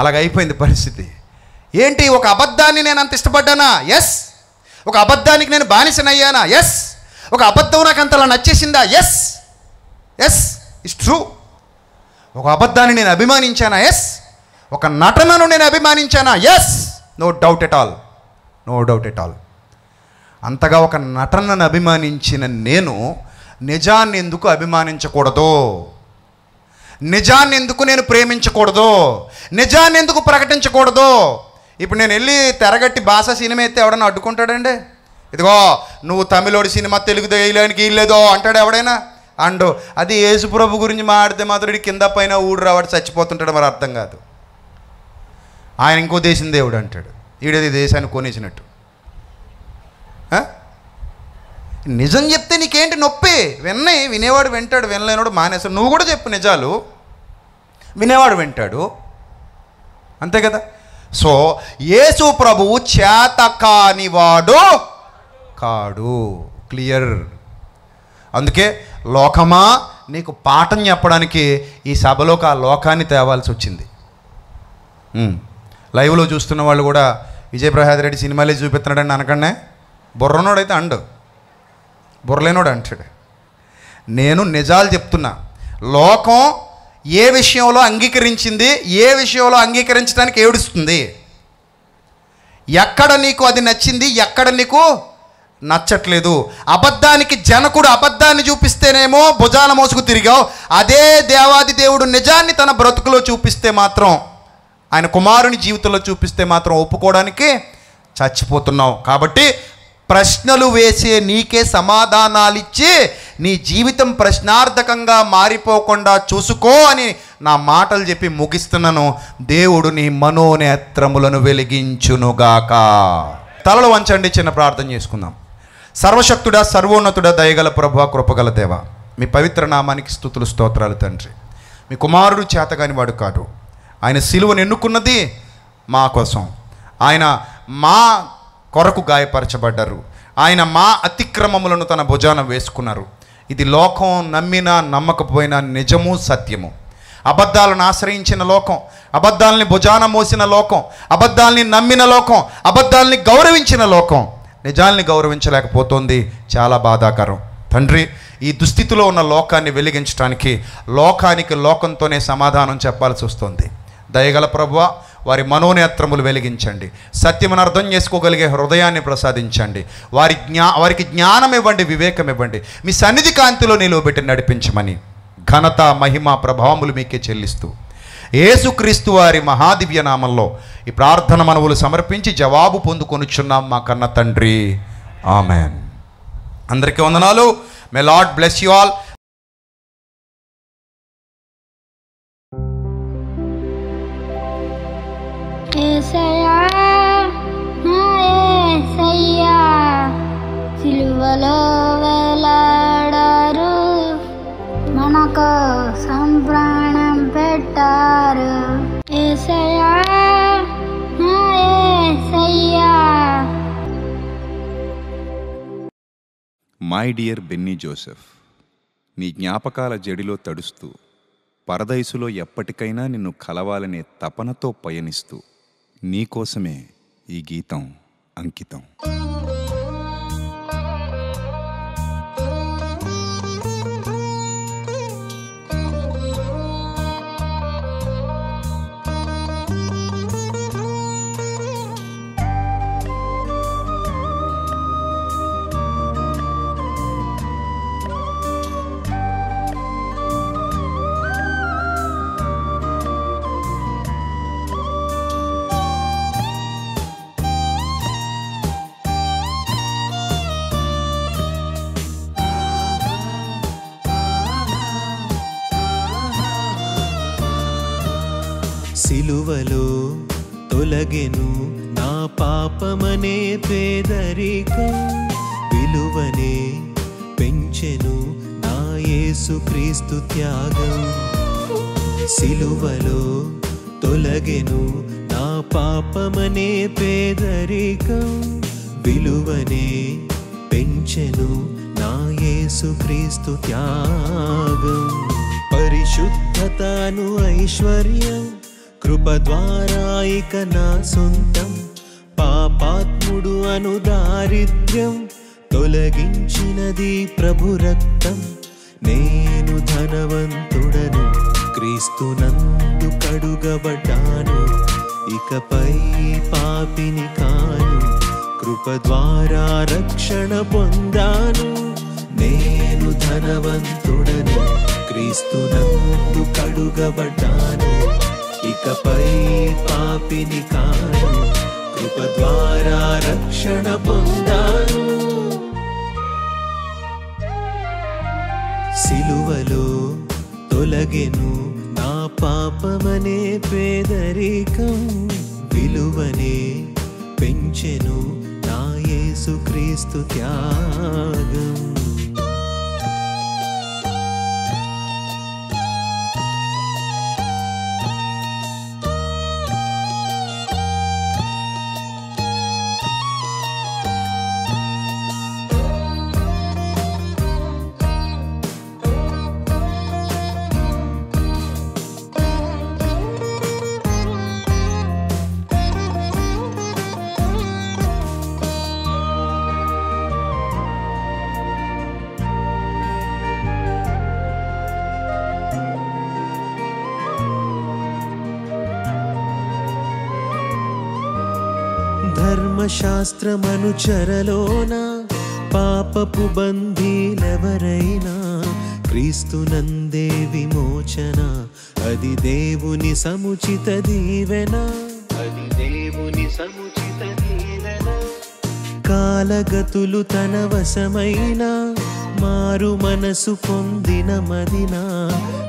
అలాగైపోయింది పరిస్థితి. ఏంటి, ఒక అబద్ధాన్ని నేను అంత ఇష్టపడ్డానా? ఎస్. ఒక అబద్ధానికి నేను బానిసనయ్యానా? ఎస్. ఒక అబద్ధం నాకు అంతలా నచ్చేసిందా? ఎస్. It's true. ఒక అబద్ధాన్ని నేను అభిమానించానా? ఎస్. ఒక నటనను నేను అభిమానించానా? Yes. No doubt at all. అంతగా ఒక నటనను అభిమానించిన నేను నిజాన్ని ఎందుకు అభిమానించకూడదు? నిజాన్ని ఎందుకు నేను ప్రేమించకూడదు? నిజాన్ని ఎందుకు ప్రకటించకూడదు? ఇప్పుడు నేను వెళ్ళి తెరగట్టి భాష సినిమా అయితే ఎవడన్నా అడ్డుకుంటాడండి? ఇదిగో నువ్వు తమిళోడి సినిమా తెలుగు వేయడానికి వీల్లేదో అంటాడు ఎవడైనా? అండు. అది యేసుప్రభు గురించి మాడితే మాత్రం కింద పైన ఊడు రావాడు చచ్చిపోతుంటాడు. మరి అర్థం కాదు. ఆయన ఇంకో దేశం దేవుడు అంటాడు, ఈడేది దేశాన్ని కొనేసినట్టు. నిజం చెప్తే నీకేంటి నొప్పి? వినేవాడు వింటాడు, వినలేనోడు మానేస్తాడు. నువ్వు కూడా చెప్పు నిజాలు, వినేవాడు వింటాడు, అంతే కదా. సో యేసు ప్రభువు చేత కానివాడు కాడు. క్లియర్. అందుకే లోకమా నీకు పాఠం చెప్పడానికి ఈ సభలోకి ఆ లోకాన్ని తేవాల్సి వచ్చింది. లైవ్లో చూస్తున్న వాళ్ళు కూడా విజయప్రసాద్ రెడ్డి సినిమాలే చూపిస్తున్నాడని అనకండి. బుర్రనోడైతే అండు, బుర్రలేనోడు అంటాడు. నేను నిజాలు చెప్తున్నా. లోకం ఏ విషయంలో అంగీకరించింది, ఏ విషయంలో అంగీకరించడానికి ఏడుస్తుంది, ఎక్కడ నీకు అది నచ్చింది, ఎక్కడ నీకు నచ్చట్లేదు. అబద్ధానికి జనకుడు అబద్ధాన్ని చూపిస్తేనేమో భుజాల మోసుకు తిరిగావు. అదే దేవాది దేవుడు నిజాన్ని తన బ్రతుకులో చూపిస్తే మాత్రం, ఆయన కుమారుని జీవితంలో చూపిస్తే మాత్రం ఒప్పుకోవడానికి చచ్చిపోతున్నావు. కాబట్టి ప్రశ్నలు వేసే నీకే సమాధానాలిచ్చి నీ జీవితం ప్రశ్నార్థకంగా మారిపోకుండా చూసుకో అని నా మాటలు చెప్పి ముగిస్తున్నాను. దేవుడు నీ మనోనేత్రములను వెలిగించునుగాక. తలలు వంచండి, చిన్న ప్రార్థన చేసుకుందాం. సర్వశక్తుడా, సర్వోన్నతుడా, దయగల ప్రభువా, కృపగల దేవా, మీ పవిత్ర నామానికి స్తుతులు స్తోత్రాలు తండ్రి. మీ కుమారుడు చేతగాని వాడు కాదు. ఆయన సిలువను ఎన్నుకున్నది మా కోసం. ఆయన మా కొరకు గాయపరచబడ్డారు. ఆయన మా అతిక్రమములను తన భుజాన వేసుకున్నారు. ఇది లోకం నమ్మినా నమ్మకపోయినా నిజము సత్యము. అబద్ధాలను ఆశ్రయించిన లోకం, అబద్ధాలని భుజాన మోసిన లోకం, అబద్ధాలని నమ్మిన లోకం, అబద్ధాలని గౌరవించిన లోకం నిజాల్ని గౌరవించలేకపోతుంది. చాలా బాధాకరం తండ్రి. ఈ దుస్థితిలో ఉన్న లోకాన్ని వెలిగించడానికి లోకానికి లోకంతోనే సమాధానం చెప్పాల్సి వస్తుంది. దయగల ప్రభువా, వారి మనోనేత్రములు వెలిగించండి. సత్యమును అర్థం చేసుకోగలిగే హృదయాన్ని ప్రసాదించండి. వారికి జ్ఞానం ఇవ్వండి, వివేకం ఇవ్వండి. మీ సన్నిధి కాంతిలో నిలువబెట్టి నడిపించమని ఘనత, మహిమ, ప్రభావములు మీకే చెల్లిస్తూ యేసుక్రీస్తు వారి మహాదివ్య నామంలో ఈ ప్రార్థన మనవులు సమర్పించి జవాబు పొందుకొనుచున్నాం మా కన్న తండ్రి. ఆమెన్. అందరికీ వందనాలు. మే లార్డ్ బ్లెస్ యు ఆల్. సిలువలో వేలాడారు, మనకు సంప్రాణం పెట్టారు. యేసయ్యా, నా యేసయ్యా. మై డియర్ బెన్నీ జోసెఫ్, నీ జ్ఞాపకాల జడిలో తడుస్తూ పరదైసులో ఎప్పటికైనా నిన్ను కలవాలనే తపనతో పయనిస్తూ నీకోసమే ఈ గీతం అంకితం. సిలువలో తొలగెను నా పాపమనే పేదరికం, విలువనే పెంచెను నా యేసుక్రీస్తు త్యాగం. సిలువలో తొలగెను నా పాపమనే పేదరికం, విలువనే పెంచెను నా యేసుక్రీస్తు త్యాగం. పరిశుద్ధతను ఐశ్వర్యం కృప ద్వారా ఇక నా సొంతం, పాపాత్ముడు అను దారిద్ర్యం తొలగించినది ప్రభు రక్తం. నేను ధనవంతుడను, క్రీస్తునందు కడుగబడ్డాను, ఇకపై పాపిని కాను, కృప ద్వారా రక్షణ పొందాను. నేను ధనవంతుడను, క్రీస్తునందు కడుగబడ్డాను, ఇకపై పాపిని కాను, కృప ద్వారా రక్షణ పొందాను. సిలువలో తొలగెను నా పాపమనే పేదరికం, విలువనే పెంచెను నా యేసుక్రీస్తు త్యాగం. ధర్మశాస్త్రమనుచరలోన పాపపు బంధీలెవరైనా, క్రీస్తునందే విమోచన, అది దేవుని సముచిత దీవెన, అది దేవుని సముచిత దీవెన. కాలగతులు తన వశమైన మారు మనసు పొందిన మదిన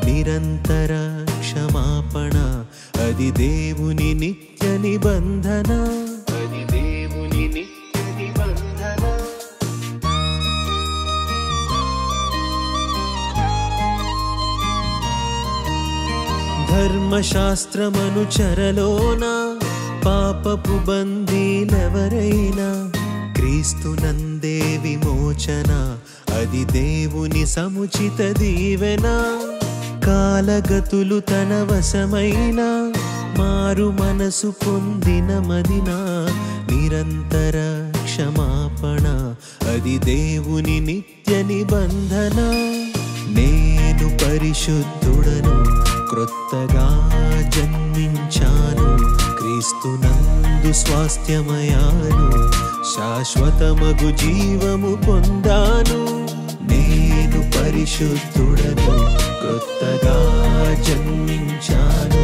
నిరంతర క్షమాపణ అది దేవుని నిత్య నిబంధన. అది దేవుని నిత్య నిబంధన. ధర్మశాస్త్రమనుచరలోన పాపపు బందీలెవరైనా క్రీస్తునందే విమోచన అది దేవుని సముచిత దీవెన. కాలగతులు తన వశమైన మారు మనసు పొందిన మదిన నిరంతర క్షమాపణ అది దేవుని నిత్య నిబంధన. నేను పరిశుద్ధుడను క్రొత్తగా జన్మించాను క్రీస్తునందు స్వాస్థ్యమయాను శాశ్వతమగు జీవము పొందాను. నేను పరిశుద్ధుడను క్రొత్తగా జన్మించాను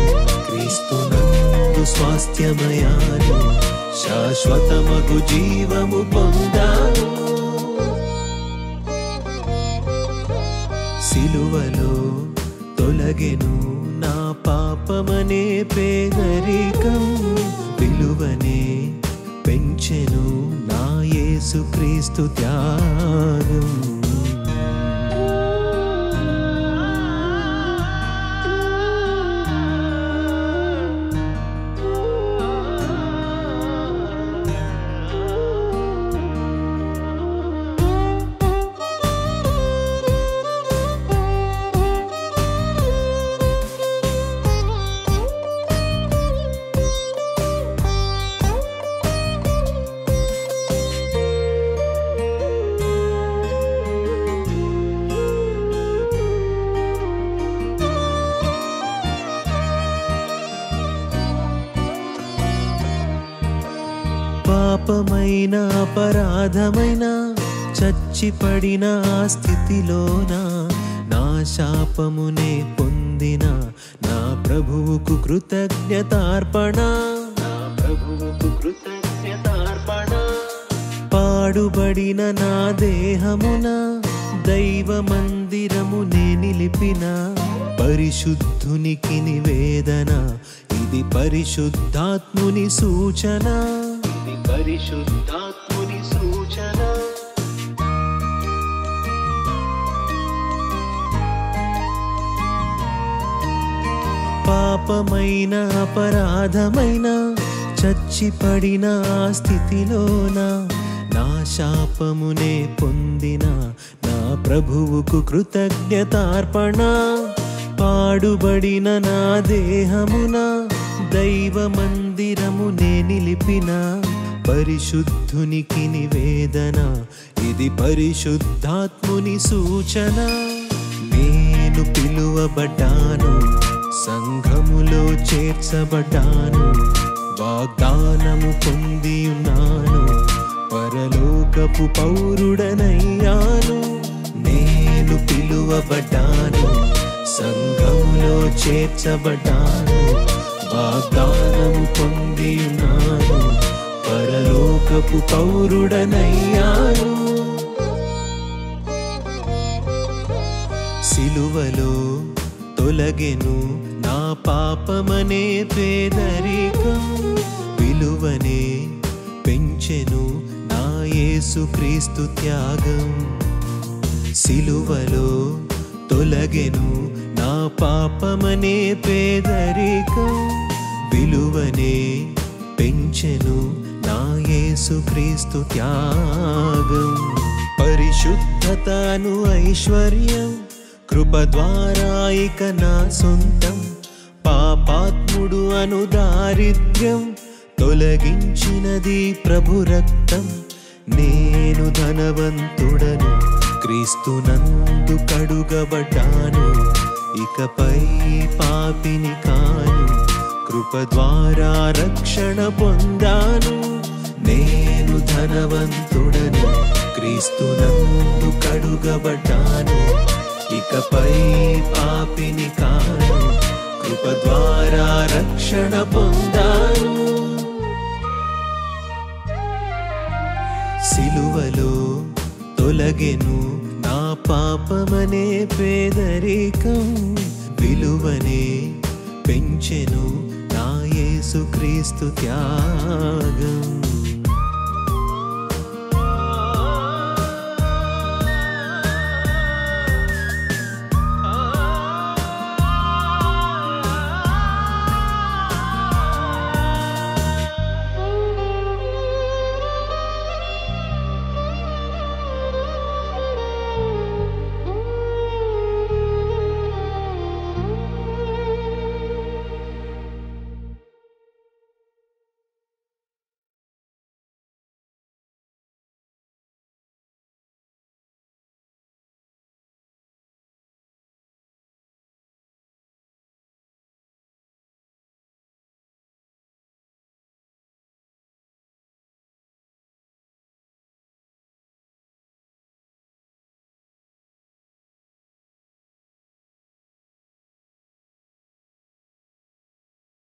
క్రీస్తునందు స్వాస్థ్యమయాను శాశ్వతమగు జీవము పొందాను. సిలువలో తొలగెను నా పాపమనే పేదరికం విలువనే పెంచెను నా యేసుక్రీస్తు త్యాగం. పాపమైన అపరాధమైన చచ్చిపడిన ఆ స్థితిలోన నా శాపమునే పొందిన నా ప్రభువుకు కృతజ్ఞతార్పణ. నా ప్రభువుకు కృతజ్ఞతార్పణ. పాడుబడిన నా దేహమున దైవ మందిరమునే నిలిపిన పరిశుద్ధునికి నివేదన ఇది పరిశుద్ధాత్ముని సూచన. పరిశుద్ధాత్ముని సూచన. పాపమైన అపరాధమైన చచ్చిపడిన ఆ స్థితిలోన నా శాపమునే పొందిన నా ప్రభువుకు కృతజ్ఞతార్పణ. పాడుబడిన నా దేహమున దైవ మందిరమునే నిలిపిన పరిశుద్ధునికి నివేదన ఇది పరిశుద్ధాత్ముని సూచన. నేను పిలువబడ్డాను సంఘములో చేర్చబడ్డాను వాగ్దానము పొంది ఉన్నాను పరలోకపు పౌరుడనయ్యాను. నేను పిలువబడ్డాను సంఘములో చేర్చబడ్డాను వాగ్దానము పొంది ఉన్నాను పరలోకపు పౌరుడనయ్యాను. సిలువలో తొలగెను నా పాపమనే పేదరికం విలువనే పెంచెను నా యేసుక్రీస్తు త్యాగం. సిలువలో తొలగెను నా పాపమనే పేదరికం విలువనే పెంచెను నా యేసుక్రీస్తు త్యాగం. పరిశుద్ధతను ఐశ్వర్యం కృప ద్వారా ఇక నా సొంతం పాపాత్ముడు అను దారిద్ర్యం తొలగించినది ప్రభు రక్తం. నేను ధనవంతుడను క్రీస్తునందు కడుగబడ్డాను ఇకపై పాపిని కాను కృప ద్వారా రక్షణ పొందాను. నేను ధనవంతుడను క్రీస్తునందు కడుగబడ్డాను ఇకపై పాపిని కాను కృప ద్వారా రక్షణ పొందాను. సిలువ తొలగెను నా పాపమనే పేదరికం, విలువనే పెంచెను నా యేసుక్రీస్తు త్యాగం.